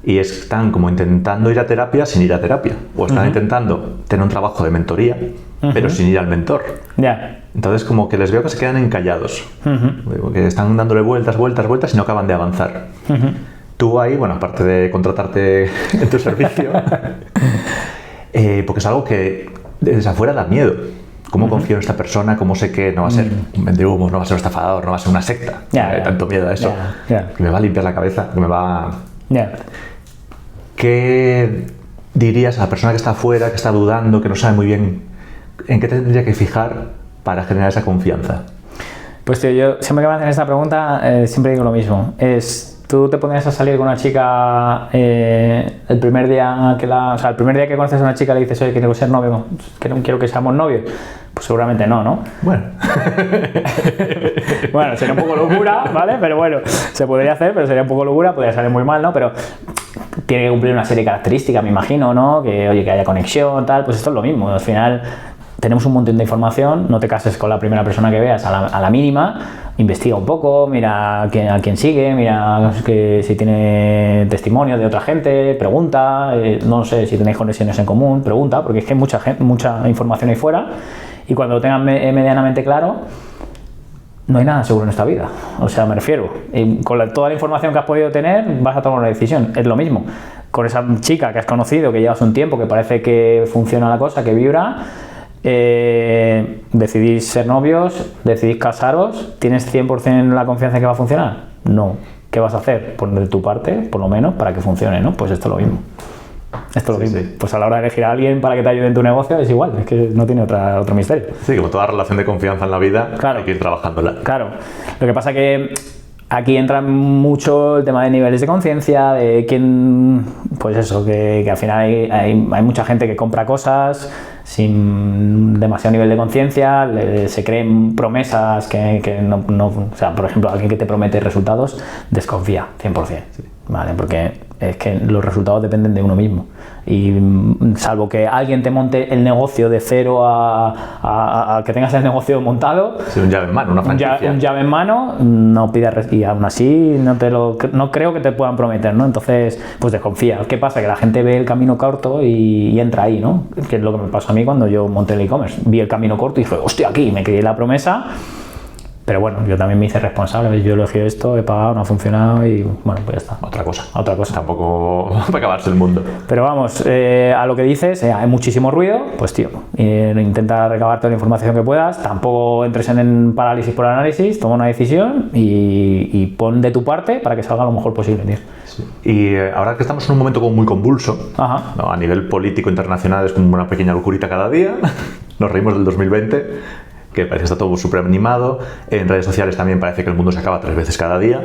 Y están como intentando ir a terapia sin ir a terapia, o están intentando tener un trabajo de mentoría, pero sin ir al mentor. Entonces como que les veo que se quedan encallados, que están dándole vueltas y no acaban de avanzar. Tú ahí, bueno, aparte de contratarte en tu servicio, porque es algo que desde afuera da miedo. ¿Cómo confío en esta persona? ¿Cómo sé que no va a ser un vendehumos, no va a ser un estafador, no va a ser una secta? Tanto miedo a eso. Que me va a limpiar la cabeza, que me va... ¿Qué dirías a la persona que está afuera, que está dudando, que no sabe muy bien en qué te tendría que fijar para generar esa confianza? Pues tío, yo siempre que me hacen esta pregunta, siempre digo lo mismo. Tú te pondrías a salir con una chica el primer día que conoces a una chica le dices, oye, quiero ser novio, quiero que seamos novios. Pues seguramente no. Bueno. Bueno, sería un poco locura, ¿vale? Pero bueno, se podría hacer, pero sería un poco locura, podría salir muy mal, ¿no? Pero tiene que cumplir una serie de características, me imagino, ¿no? Que haya conexión, tal, pues esto es lo mismo. Al final tenemos un montón de información, no te cases con la primera persona que veas a la mínima, investiga un poco, mira a quién sigue, mira que si tiene testimonios de otra gente, pregunta, no sé si tenéis conexiones en común, pregunta, porque es que hay mucha información ahí fuera, y cuando lo tengas medianamente claro, no hay nada seguro en esta vida. O sea, me refiero, con toda la información que has podido tener, vas a tomar una decisión. Es lo mismo. Con esa chica que has conocido, que llevas un tiempo, que parece que funciona la cosa, que vibra, decidís ser novios, decidís casaros, ¿tienes 100% la confianza en que va a funcionar? No. ¿Qué vas a hacer? Poner de tu parte, por lo menos, para que funcione, ¿no? Pues esto es lo mismo. Esto es lo mismo. Sí. Pues a la hora de elegir a alguien para que te ayude en tu negocio es igual, es que no tiene otro misterio. Sí, como toda relación de confianza en la vida, hay que ir trabajándola. Claro. Lo que pasa que aquí entra mucho el tema de niveles de conciencia, de quién, pues eso, que al final hay mucha gente que compra cosas sin demasiado nivel de conciencia, se creen promesas que no, o sea, por ejemplo, alguien que te promete resultados, desconfía 100%, sí. ¿Vale? Porque es que los resultados dependen de uno mismo. Y salvo que alguien te monte el negocio de cero a que tengas el negocio montado, sí, un llave en mano, una franquicia. Un llave en mano, no pidas, y aún así no creo que te puedan prometer, ¿no? Entonces, pues desconfía. ¿Qué pasa? Que la gente ve el camino corto y entra ahí, ¿no? Que es lo que me pasó a mí cuando yo monté el e-commerce. Vi el camino corto y dije, hostia, aquí me creí la promesa. Pero bueno, yo también me hice responsable, yo elegí esto, he pagado, no ha funcionado y bueno, pues ya está. Otra cosa. Tampoco va a acabarse el mundo. Pero vamos, a lo que dices, hay muchísimo ruido, pues tío, intenta recabar toda la información que puedas, tampoco entres en parálisis por análisis, toma una decisión y pon de tu parte para que salga lo mejor posible, tío. Sí. Y ahora que estamos en un momento como muy convulso, ¿no? A nivel político internacional es como una pequeña locurita cada día, nos reímos del 2020, que parece que está todo súper animado, en redes sociales también parece que el mundo se acaba 3 veces cada día,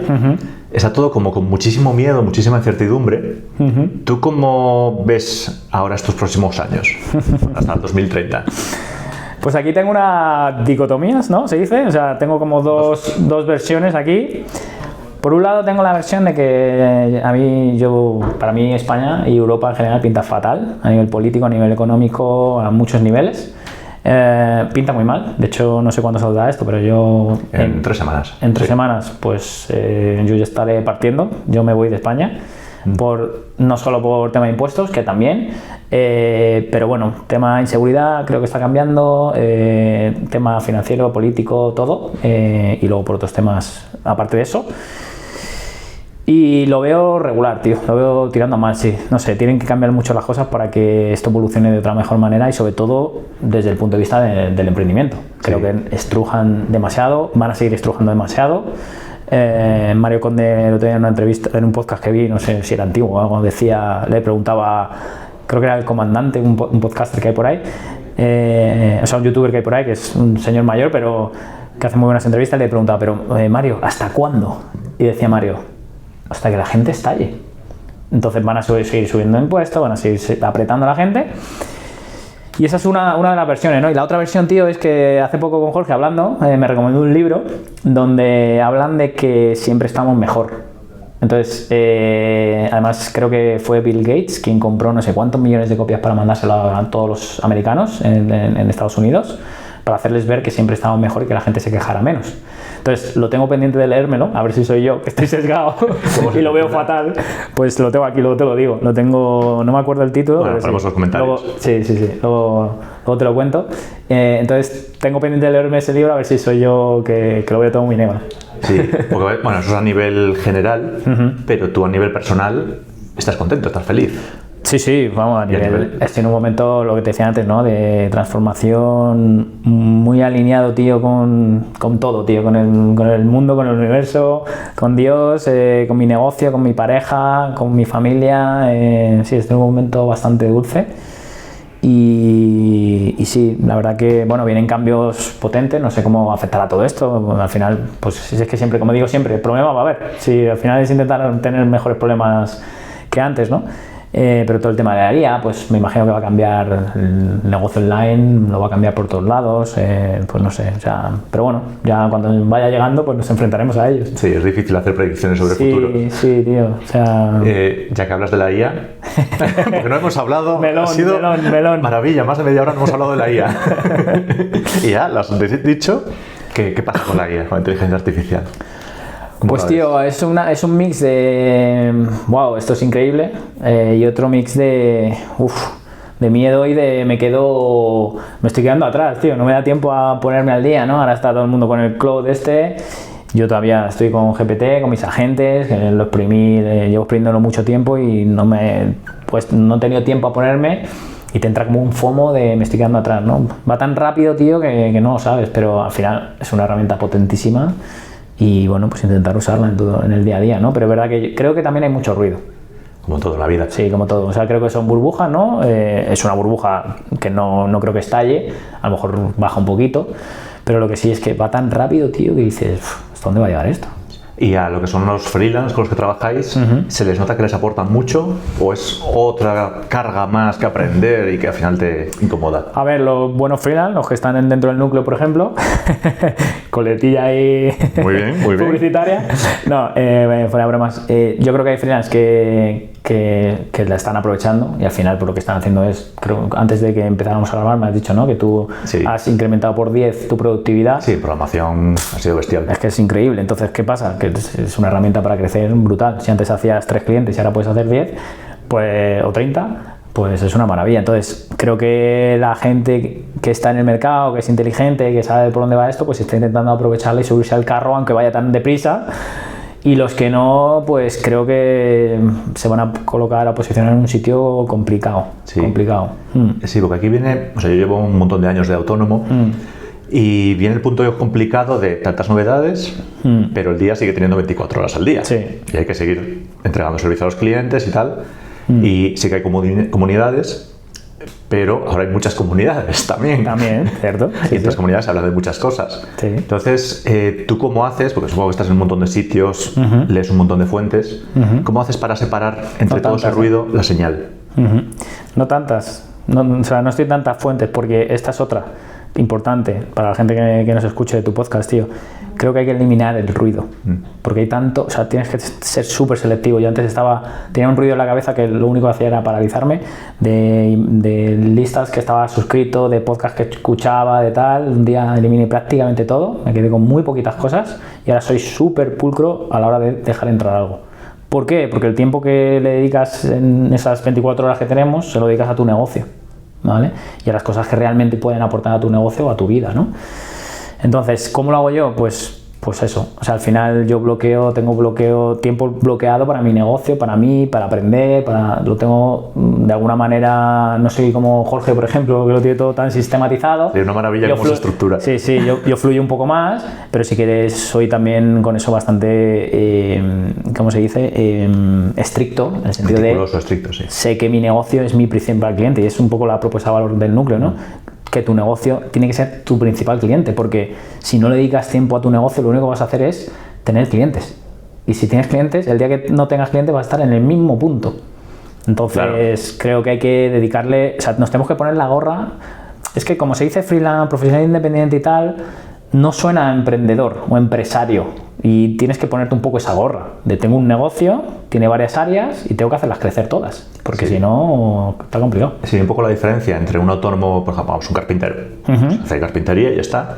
está todo como con muchísimo miedo, muchísima incertidumbre. ¿Tú cómo ves ahora estos próximos años, hasta el 2030? Pues aquí tengo una dicotomía, ¿no? Se dice, o sea, tengo como dos versiones aquí. Por un lado tengo la versión de que para mí España y Europa en general pinta fatal, a nivel político, a nivel económico, a muchos niveles. Pinta muy mal, de hecho no sé cuándo saldrá esto, pero yo... En 3 semanas. En 3 semanas, pues yo ya estaré partiendo, yo me voy de España. no solo por tema de impuestos, que también, pero bueno, tema de inseguridad creo que está cambiando, tema financiero, político, todo, y luego por otros temas aparte de eso. Y lo veo regular, tío, lo veo tirando a mal, sí. No sé, tienen que cambiar mucho las cosas para que esto evolucione de otra mejor manera y sobre todo desde el punto de vista del emprendimiento. Creo que estrujan demasiado, van a seguir estrujando demasiado. Mario Conde el otro día en una entrevista, en un podcast que vi, no sé si era antiguo o algo, le preguntaba, creo que era el Comandante, un podcaster que hay por ahí, o sea, un youtuber que hay por ahí, que es un señor mayor, pero que hace muy buenas entrevistas, le preguntaba, pero Mario, ¿hasta cuándo? Y decía Mario, hasta que la gente estalle. Entonces van a seguir subiendo impuestos, van a seguir apretando a la gente. Y esa es una de las versiones, ¿no? Y la otra versión, tío, es que hace poco con Jorge hablando, me recomendó un libro donde hablan de que siempre estamos mejor. Entonces, además creo que fue Bill Gates quien compró no sé cuántos millones de copias para mandárselo a todos los americanos en Estados Unidos, para hacerles ver que siempre estamos mejor y que la gente se quejara menos. Entonces, lo tengo pendiente de leérmelo, a ver si soy yo, que estoy sesgado y lo veo fatal. Pues lo tengo aquí, luego te lo digo. Lo tengo, no me acuerdo el título. Bueno, ponemos los comentarios. Luego te lo cuento. Entonces, tengo pendiente de leerme ese libro, a ver si soy yo que lo veo todo muy negro. Sí, porque bueno, eso es a nivel general, pero tú a nivel personal estás contento, estás feliz. Sí, vamos, a nivel, estoy en un momento, lo que te decía antes, ¿no? De transformación muy alineado, tío, con todo, tío, con el mundo, con el universo, con Dios, con mi negocio, con mi pareja, con mi familia. Sí, estoy en un momento bastante dulce. Y sí, la verdad que, bueno, vienen cambios potentes, no sé cómo afectará todo esto. Bueno, al final, pues es que siempre, como digo siempre, el problema va a haber. Sí, al final es intentar tener mejores problemas que antes, ¿no? Pero todo el tema de la guía, pues me imagino que va a cambiar el negocio online, lo va a cambiar por todos lados, pues no sé, o sea, pero bueno, ya cuando vaya llegando, pues nos enfrentaremos a ellos. Sí, es difícil hacer predicciones sobre el futuro. Sí, tío, o sea... ya que hablas de la IA, porque no hemos hablado, melón, ha sido melón. Maravilla, más de media hora no hemos hablado de la IA. Y ya, lo has dicho, ¿qué pasa con la IA, con la inteligencia artificial? Pues tío, es un mix de wow, esto es increíble, y otro mix de miedo y de me estoy quedando atrás, tío, no me da tiempo a ponerme al día, ¿no? Ahora está todo el mundo con el cloud yo todavía estoy con GPT, con mis agentes, que lo exprimí, llevo exprimiéndolo mucho tiempo y no he tenido tiempo a ponerme. Y te entra como un FOMO de me estoy quedando atrás, ¿no? Va tan rápido, tío, que no lo sabes, pero al final es una herramienta potentísima. Y bueno, pues intentar usarla en el día a día, ¿no? Pero es verdad que creo que también hay mucho ruido. Como todo en la vida. Sí, como todo. O sea, creo que son burbujas, ¿no? Es una burbuja que no creo que estalle, a lo mejor baja un poquito, pero lo que sí es que va tan rápido, tío, que dices, ¿hasta dónde va a llegar esto? Y a lo que son los freelance con los que trabajáis, ¿se les nota que les aportan mucho o es otra carga más que aprender y que al final te incomoda? A ver, los buenos freelance, los que están dentro del núcleo, por ejemplo, coletilla ahí muy bien. publicitaria. No, fuera de bromas. Yo creo que hay freelance que la están aprovechando y al final por lo que están haciendo es, creo, antes de que empezáramos a grabar me has dicho, ¿no? Que tú has incrementado por 10 tu productividad. Sí, programación ha sido bestial. Es que es increíble. Entonces, ¿qué pasa? Que es una herramienta para crecer brutal. Si antes hacías 3 clientes y ahora puedes hacer 10, pues, o 30, pues es una maravilla. Entonces, creo que la gente que está en el mercado, que es inteligente, que sabe por dónde va esto, pues está intentando aprovecharla y subirse al carro, aunque vaya tan deprisa. Y los que no, pues creo que se van a colocar a posicionar en un sitio complicado. Sí, complicado. Sí, porque aquí viene, o sea, yo llevo un montón de años de autónomo y viene el punto complicado de tantas novedades, pero el día sigue teniendo 24 horas al día. Sí. Y hay que seguir entregando servicio a los clientes y tal. Y sí que hay comunidades, pero ahora hay muchas comunidades también. También, cierto. Y en las comunidades se habla de muchas cosas. Sí. Entonces, ¿tú cómo haces? Porque supongo que estás en un montón de sitios, lees un montón de fuentes. ¿Cómo haces para separar entre todo ese ruido la señal? No tantas. O sea, no estoy en tantas fuentes porque esta es otra importante para la gente que nos escuche de tu podcast, tío. Creo que hay que eliminar el ruido, porque hay tanto, o sea, tienes que ser súper selectivo. Yo antes tenía un ruido en la cabeza que lo único que hacía era paralizarme de listas que estaba suscrito, de podcast que escuchaba, de tal. Un día eliminé prácticamente todo, me quedé con muy poquitas cosas y ahora soy súper pulcro a la hora de dejar entrar algo. ¿Por qué? Porque el tiempo que le dedicas en esas 24 horas que tenemos, se lo dedicas a tu negocio, ¿vale? Y a las cosas que realmente pueden aportar a tu negocio o a tu vida, ¿no? Entonces, ¿cómo lo hago yo? Pues eso, o sea, al final yo tengo tiempo bloqueado para mi negocio, para mí, para aprender, lo tengo de alguna manera, no soy como Jorge, por ejemplo, que lo tiene todo tan sistematizado. Sí, una maravilla cómo se estructura. Sí, yo fluyo un poco más, pero sí que soy también con eso bastante, ¿cómo se dice? Estricto, en el sentido estricto, sí. Sé que mi negocio es mi principal cliente y es un poco la propuesta de valor del núcleo, ¿no? Que tu negocio tiene que ser tu principal cliente, porque si no le dedicas tiempo a tu negocio, lo único que vas a hacer es tener clientes. Y si tienes clientes, el día que no tengas clientes vas a estar en el mismo punto. Entonces, creo que hay que dedicarle, o sea, nos tenemos que poner la gorra. Es que como se dice freelance, profesional independiente y tal, no suena a emprendedor o empresario. Y tienes que ponerte un poco esa gorra de tengo un negocio, tiene varias áreas y tengo que hacerlas crecer todas, porque si no, está complicado. Sí, un poco la diferencia entre un autónomo, por ejemplo, un carpintero, hace carpintería y ya está,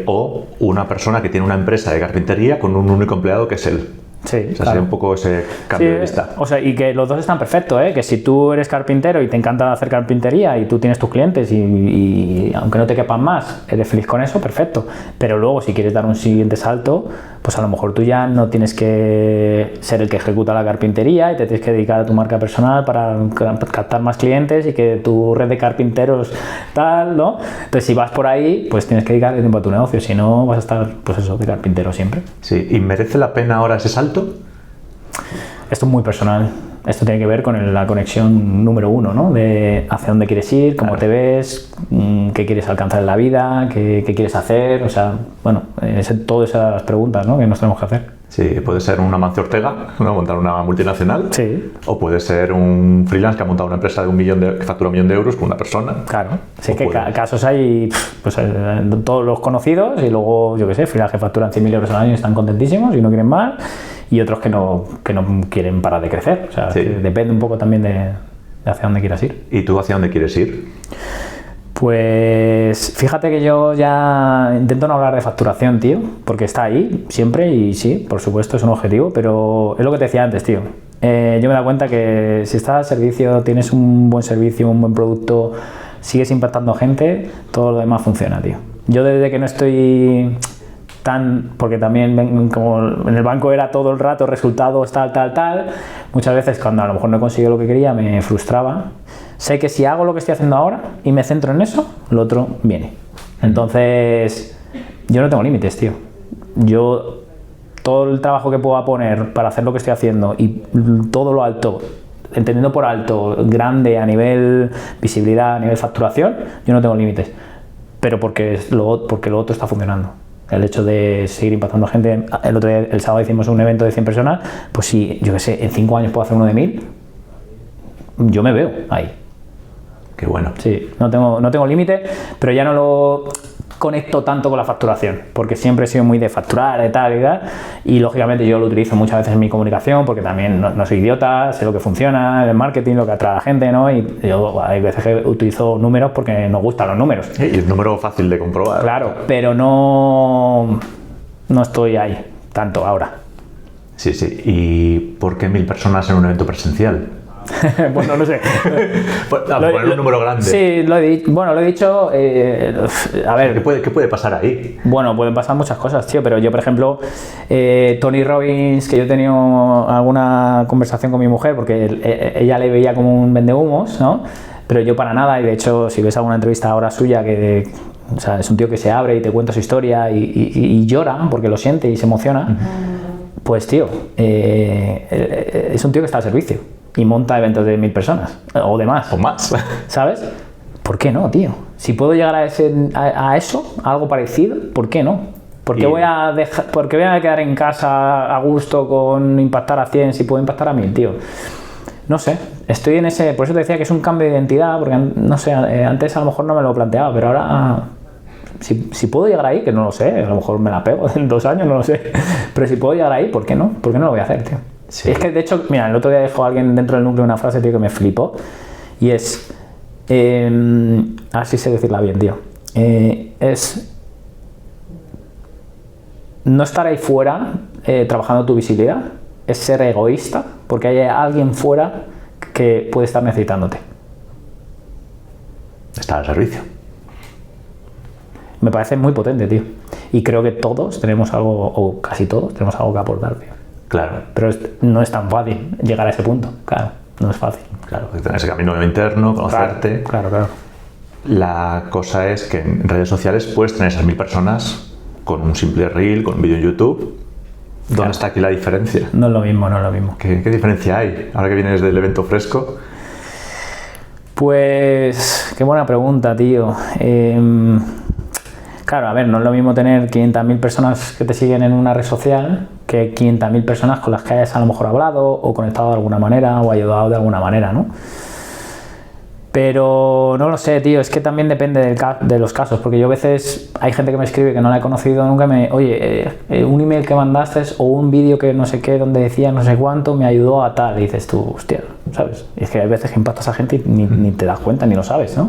o una persona que tiene una empresa de carpintería con un único empleado que es él. Sí, o sea, sería un poco ese cambio de vista. O sea, y que los dos están perfectos, ¿eh? Que si tú eres carpintero y te encanta hacer carpintería y tú tienes tus clientes y aunque no te quepan más, eres feliz con eso, perfecto. Pero luego si quieres dar un siguiente salto, pues a lo mejor tú ya no tienes que ser el que ejecuta la carpintería y te tienes que dedicar a tu marca personal para captar más clientes y que tu red de carpinteros tal, ¿no? Entonces si vas por ahí, pues tienes que dedicarle tiempo a tu negocio, si no vas a estar, pues eso, de carpintero siempre. Sí, ¿y merece la pena ahora ese salto? Esto es muy personal. Esto tiene que ver con la conexión número uno, ¿no? De hacia dónde quieres ir, cómo te ves, qué quieres alcanzar en la vida, qué quieres hacer. O sea, bueno, todas esas preguntas, ¿no? Que nos tenemos que hacer. Sí, puede ser un Amancio Ortega, ¿no? Montar una multinacional. Sí. O puede ser un freelance que ha montado una empresa que factura 1 millón de euros con una persona. Claro. Sí, es que casos hay, pues, todos los conocidos y luego, yo qué sé, freelance que facturan 100.000 euros al año y están contentísimos y no quieren más. Y otros que no quieren parar de crecer. O sea, depende un poco también de hacia dónde quieras ir. ¿Y tú hacia dónde quieres ir? Pues fíjate que yo ya intento no hablar de facturación, tío, porque está ahí siempre y sí, por supuesto es un objetivo, pero es lo que te decía antes, tío. Yo me he dado cuenta que si estás al servicio, tienes un buen servicio, un buen producto, sigues impactando gente, todo lo demás funciona, tío. Yo desde que no estoy porque también como en el banco era todo el rato resultados tal, muchas veces cuando a lo mejor no he conseguido lo que quería me frustraba. Sé que si hago lo que estoy haciendo ahora y me centro en eso, lo otro viene. Entonces, yo no tengo límites, tío. Yo, todo el trabajo que pueda poner para hacer lo que estoy haciendo y todo lo alto, entendiendo por alto, grande a nivel visibilidad, a nivel facturación, yo no tengo límites. Pero porque lo otro está funcionando. El hecho de seguir impactando a gente. El otro día, el sábado hicimos un evento de 100 personas, pues si, yo qué sé, en 5 años puedo hacer uno de 1000, yo me veo ahí. Qué bueno. Sí, no tengo límite, pero ya no lo conecto tanto con la facturación, porque siempre he sido muy de facturar, de tal y tal, y lógicamente yo lo utilizo muchas veces en mi comunicación, porque también no soy idiota, sé lo que funciona, el marketing, lo que atrae a la gente, ¿no? Y yo hay veces que utilizo números porque nos gustan los números. Y es un número fácil de comprobar. Claro, pero no estoy ahí tanto ahora. Sí. ¿Y por qué 1000 personas en un evento presencial? Bueno, no sé. Poner un número grande. Sí, lo he dicho. A ver. ¿Qué puede pasar ahí? Bueno, pueden pasar muchas cosas, tío, pero yo, por ejemplo, Tony Robbins, que yo he tenido alguna conversación con mi mujer, porque ella le veía como un vendehumos, ¿no? Pero yo para nada, y de hecho, si ves alguna entrevista ahora suya, o sea, es un tío que se abre y te cuenta su historia y llora porque lo siente y se emociona, pues, tío, es un tío que está al servicio. Y monta eventos de 1000 personas, o de más. O más. ¿Sabes? ¿Por qué no, tío? Si puedo llegar a eso, a algo parecido, ¿por qué no? ¿Por qué voy a quedar en casa a gusto con impactar a 100 si puedo impactar a 1000, tío? No sé, estoy en ese... Por eso te decía que es un cambio de identidad, porque no sé, antes a lo mejor no me lo planteaba, pero ahora... Si puedo llegar ahí, que no lo sé, a lo mejor me la pego en 2 años, no lo sé. Pero si puedo llegar ahí, ¿por qué no? ¿Por qué no lo voy a hacer, tío? Sí. Es que, de hecho, mira, el otro día dejó alguien dentro del núcleo una frase, tío, que me flipó. Y es... a ver si sé decirla bien, tío. Es... No estar ahí fuera trabajando tu visibilidad, es ser egoísta porque hay alguien fuera que puede estar necesitándote. Está al servicio. Me parece muy potente, tío. Y creo que todos tenemos algo, o casi todos, tenemos algo que aportar, tío. Claro. Pero no es tan fácil llegar a ese punto, claro. No es fácil. Claro, que tenés ese camino interno, conocerte. Claro. La cosa es que en redes sociales puedes tener esas 1000 personas con un simple reel, con un vídeo en YouTube. ¿Dónde está aquí la diferencia? No es lo mismo. ¿Qué diferencia hay ahora que vienes del evento fresco? Pues, qué buena pregunta, tío. Claro, a ver, no es lo mismo tener 500.000 personas que te siguen en una red social que 500.000 personas con las que hayas a lo mejor hablado o conectado de alguna manera o ayudado de alguna manera, ¿no? Pero no lo sé, tío, es que también depende de los casos, porque yo a veces hay gente que me escribe que no la he conocido nunca, oye, un email que mandaste o un vídeo que no sé qué, donde decía no sé cuánto, me ayudó a tal, y dices tú, hostia, ¿sabes? Y es que hay veces que impactas a gente y ni te das cuenta, ni lo sabes, ¿no?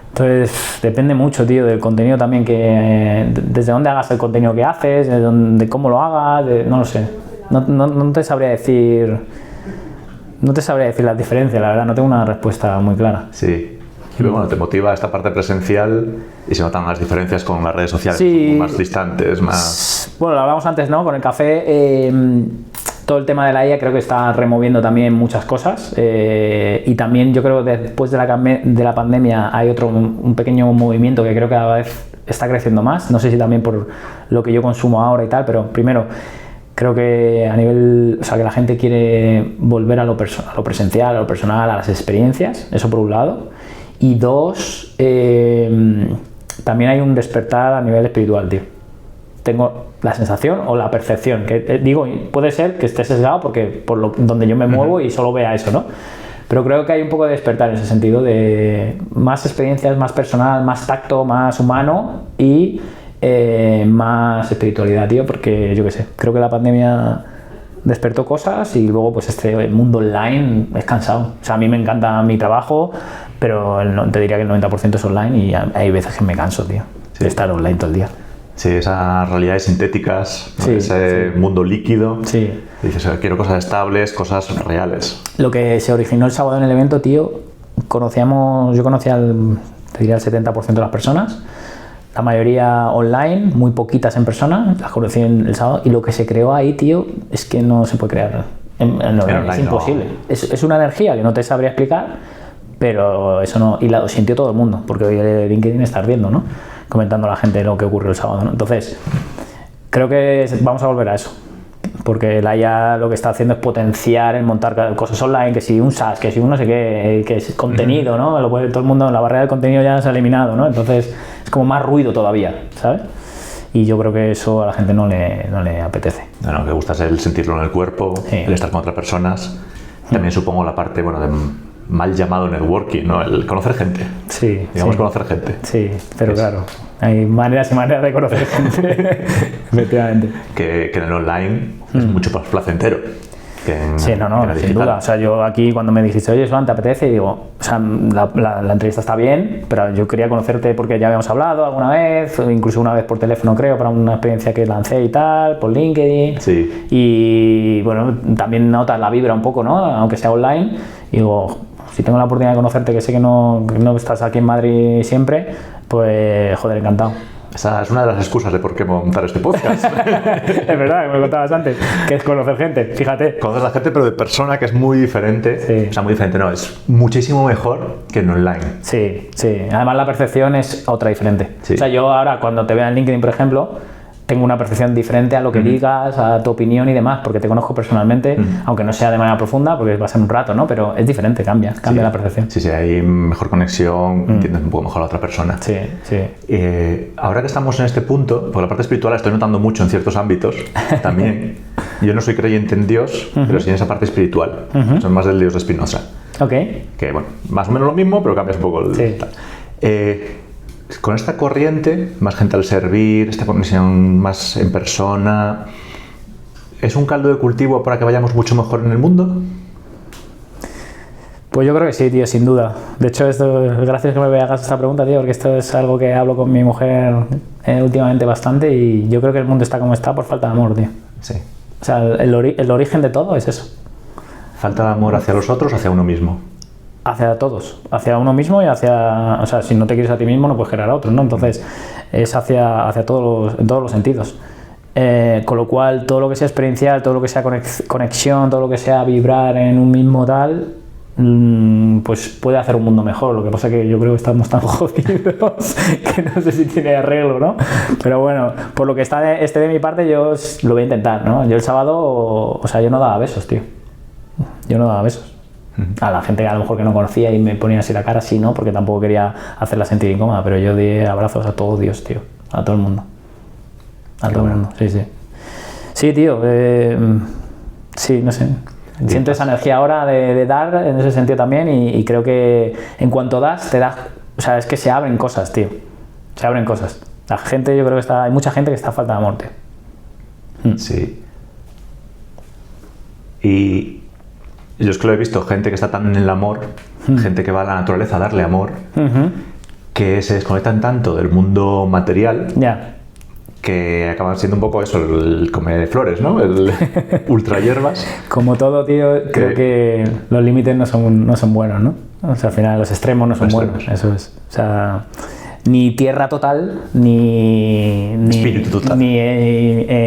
Entonces, depende mucho, tío, del contenido también, desde dónde hagas el contenido que haces, de cómo lo hagas, no lo sé. No te sabría decir... No te sabría decir la diferencia, la verdad, no tengo una respuesta muy clara. Sí. Y bueno, te motiva esta parte presencial y se notan las diferencias con las redes sociales, sí, más distantes, más... Bueno, lo hablamos antes, ¿no? Con el café, todo el tema de la IA creo que está removiendo también muchas cosas y también yo creo que después de la pandemia hay un pequeño movimiento que creo que cada vez está creciendo más, no sé si también por lo que yo consumo ahora y tal, pero primero... Creo que a nivel, o sea, que la gente quiere volver a lo presencial, a lo personal, a las experiencias, eso por un lado. Y dos, también hay un despertar a nivel espiritual, tío. Tengo la sensación o la percepción, que digo, puede ser que esté sesgado porque por donde yo me muevo y solo vea eso, ¿no? Pero creo que hay un poco de despertar en ese sentido de más experiencias, más personal, más tacto, más humano y... más espiritualidad, tío, porque yo qué sé, creo que la pandemia despertó cosas y luego pues este mundo online es cansado. O sea, a mí me encanta mi trabajo, pero te diría que el 90% es online y hay veces que me canso, tío, de estar online todo el día. Sí, esas realidades sintéticas, ¿no? Sí, ese mundo líquido. Sí. Dices, quiero cosas estables, cosas reales. Lo que se originó el sábado en el evento, tío, yo conocía te diría el 70% de las personas. La mayoría online, muy poquitas en persona, las conocí el sábado, y lo que se creó ahí, tío, es que no se puede crear online, es imposible. No. Es una energía que no te sabría explicar, pero eso no, y lo sintió todo el mundo, porque hoy el LinkedIn está ardiendo, ¿no? Comentando a la gente lo que ocurrió el sábado, ¿no? Entonces, creo que vamos a volver a eso, porque la IA lo que está haciendo es potenciar el montar cosas online, que si un SaaS, que si un no sé qué, que es contenido, ¿no? Todo el mundo, la barrera del contenido ya se ha eliminado, ¿no? Entonces es como más ruido todavía, ¿sabes? Y yo creo que eso a la gente no le apetece. No, que gusta es el sentirlo en el cuerpo, sí. El estar con otras personas. También supongo la parte, bueno, de mal llamado networking, ¿no? El conocer gente. Sí. Digamos, conocer gente. Sí, pero claro, hay maneras y maneras de conocer gente, efectivamente. Que en el online es mucho más placentero. Sí, sin duda. O sea, yo aquí cuando me dijiste, oye, Joan, ¿te apetece? Y digo, o sea, la entrevista está bien, pero yo quería conocerte porque ya habíamos hablado alguna vez, incluso una vez por teléfono creo, para una experiencia que lancé y tal, por LinkedIn. Sí. Y bueno, también notas la vibra un poco, ¿no? Aunque sea online. Y digo, si tengo la oportunidad de conocerte, que sé que no estás aquí en Madrid siempre, pues joder, encantado. Esa es una de las excusas de por qué montar este podcast. Es verdad, que me contabas antes, que es conocer gente, fíjate. Conocer a la gente, pero de persona, que es muy diferente. Sí. O sea, muy diferente, no, es muchísimo mejor que en online. Sí. Además la percepción es otra diferente. Sí. O sea, yo ahora cuando te veo en LinkedIn, por ejemplo, tengo una percepción diferente a lo que digas, a tu opinión y demás, porque te conozco personalmente, aunque no sea de manera profunda, porque va a ser un rato, ¿no? Pero es diferente, cambia la percepción. Sí, hay mejor conexión, entiendes un poco mejor a la otra persona. Sí. Ahora que estamos en este punto, porque la parte espiritual la estoy notando mucho en ciertos ámbitos también. Yo no soy creyente en Dios, pero sí en esa parte espiritual. Soy más del Dios de Spinoza. Ok. Que, bueno, más o menos lo mismo, pero cambias un poco el... Con esta corriente, más gente al servir, esta conexión más en persona, ¿es un caldo de cultivo para que vayamos mucho mejor en el mundo? Pues yo creo que sí, tío, sin duda. De hecho, gracias que me hagas esta pregunta, tío, porque esto es algo que hablo con mi mujer últimamente bastante y yo creo que el mundo está como está por falta de amor, tío. Sí. O O sea, el origen de todo es eso. ¿Falta de amor hacia los otros o hacia uno mismo? Hacia todos, hacia uno mismo y hacia... O sea, si no te quieres a ti mismo no puedes querer a otros, ¿no? Entonces es hacia todos en todos los sentidos. Con lo cual, todo lo que sea experiencial, todo lo que sea conexión, todo lo que sea vibrar en un mismo tal, pues puede hacer un mundo mejor. Lo que pasa es que yo creo que estamos tan jodidos que no sé si tiene arreglo, ¿no? Pero bueno, por lo que esté de mi parte, yo lo voy a intentar, ¿no? Yo el sábado, o sea, yo no daba besos, tío. Yo no daba besos. A la gente a lo mejor que no conocía y me ponía así la cara, sí, ¿no? Porque tampoco quería hacerla sentir incómoda, pero yo di abrazos a todo Dios, tío. A todo el mundo. A todo el mundo, sí, sí. Sí, tío, sí, no sé. Siento esa energía ahora de dar en ese sentido también y creo que en cuanto das, te das... O sea, es que se abren cosas, tío. Se abren cosas. La gente, yo creo que hay mucha gente que está a falta de amor, tío. Sí. Y yo es que lo he visto, gente que está tan en el amor, gente que va a la naturaleza a darle amor, que se desconectan tanto del mundo material que acaban siendo un poco eso, el comer flores, ¿no? El ultra hierbas. Como todo, tío, creo que los límites no son buenos, ¿no? O sea, al final los extremos no son buenos, eso es. O sea, ni tierra total, ni espíritu total.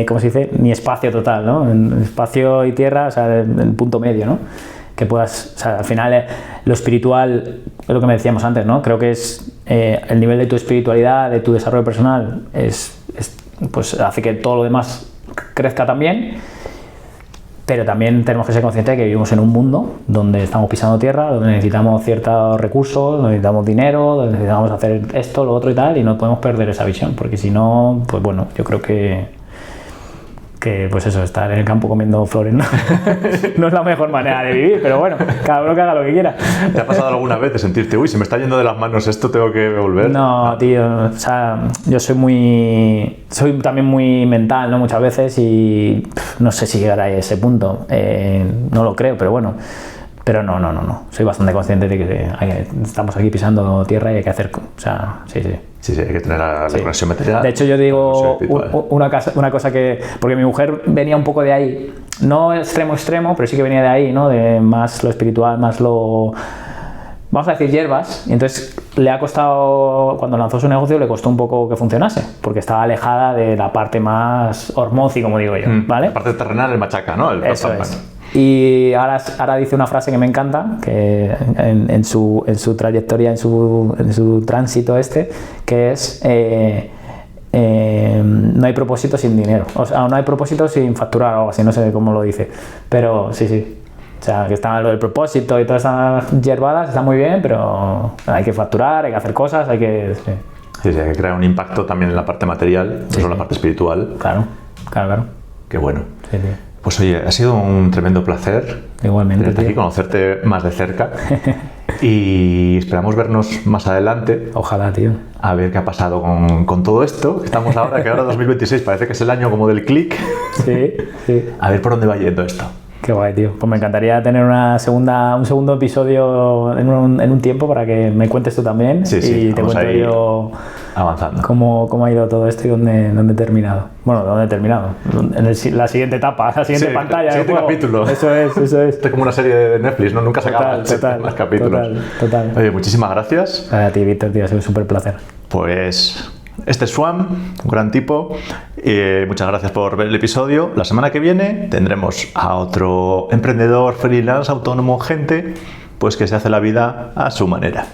¿Cómo se dice? Ni espacio total, ¿no? En espacio y tierra, o sea, el punto medio, ¿no? Que puedas, o sea, al final lo espiritual es lo que me decíamos antes, ¿no? Creo que es el nivel de tu espiritualidad, de tu desarrollo personal, pues hace que todo lo demás crezca también, pero también tenemos que ser conscientes de que vivimos en un mundo donde estamos pisando tierra, donde necesitamos ciertos recursos, donde necesitamos dinero, donde necesitamos hacer esto, lo otro y tal, y no podemos perder esa visión, porque si no, pues bueno, yo creo que pues eso, estar en el campo comiendo flores no es la mejor manera de vivir, pero bueno, cada uno que haga lo que quiera. ¿Te ha pasado alguna vez de sentirte, uy, se me está yendo de las manos esto, tengo que volver? No, tío, o sea, yo soy también muy mental, ¿no? Muchas veces y no sé si llegará a ese punto, no lo creo, pero bueno. Pero no. Soy bastante consciente de que estamos aquí pisando tierra y hay que hacer... O sea, sí. Sí, hay que tener la conexión material. De hecho, yo digo una cosa que... Porque mi mujer venía un poco de ahí. No extremo, pero sí que venía de ahí, ¿no? De más lo espiritual, más lo... Vamos a decir hierbas. Y entonces le ha costado... Cuando lanzó su negocio le costó un poco que funcionase. Porque estaba alejada de la parte más hormozi, como digo yo, ¿vale? La parte terrenal, el machaca, ¿no? Eso es. Y ahora dice una frase que me encanta, que en su trayectoria, en su tránsito que es no hay propósito sin dinero, o sea, no hay propósito sin facturar o algo así, no sé cómo lo dice, pero sí. O sea, que está lo del propósito y todas esas hierbadas, está muy bien, pero hay que facturar, hay que hacer cosas, hay que... Sí, hay que crear un impacto también en la parte material, no solo en la parte espiritual. Claro. Qué bueno. Sí, tío. Pues oye, ha sido un tremendo placer. Igualmente, tenerte aquí, conocerte más de cerca. Y esperamos vernos más adelante. Ojalá, tío. A ver qué ha pasado con todo esto. Estamos ahora, que ahora 2026 parece que es el año como del click. Sí. A ver por dónde va yendo esto. Qué guay, tío. Pues me encantaría tener un segundo episodio en un tiempo para que me cuentes tú también. Sí, y te cuento yo avanzando. Cómo ha ido todo esto y dónde he terminado. Bueno, ¿dónde he terminado? En la siguiente etapa, la siguiente pantalla. El siguiente capítulo. Eso es. Esto es como una serie de Netflix, ¿no? Nunca se acaban los capítulos. Total. Oye, muchísimas gracias. A ti, Víctor, tío. Ha sido un súper placer. Pues... Este es Swam, un gran tipo. Muchas gracias por ver el episodio. La semana que viene tendremos a otro emprendedor, freelance, autónomo, gente, pues que se hace la vida a su manera.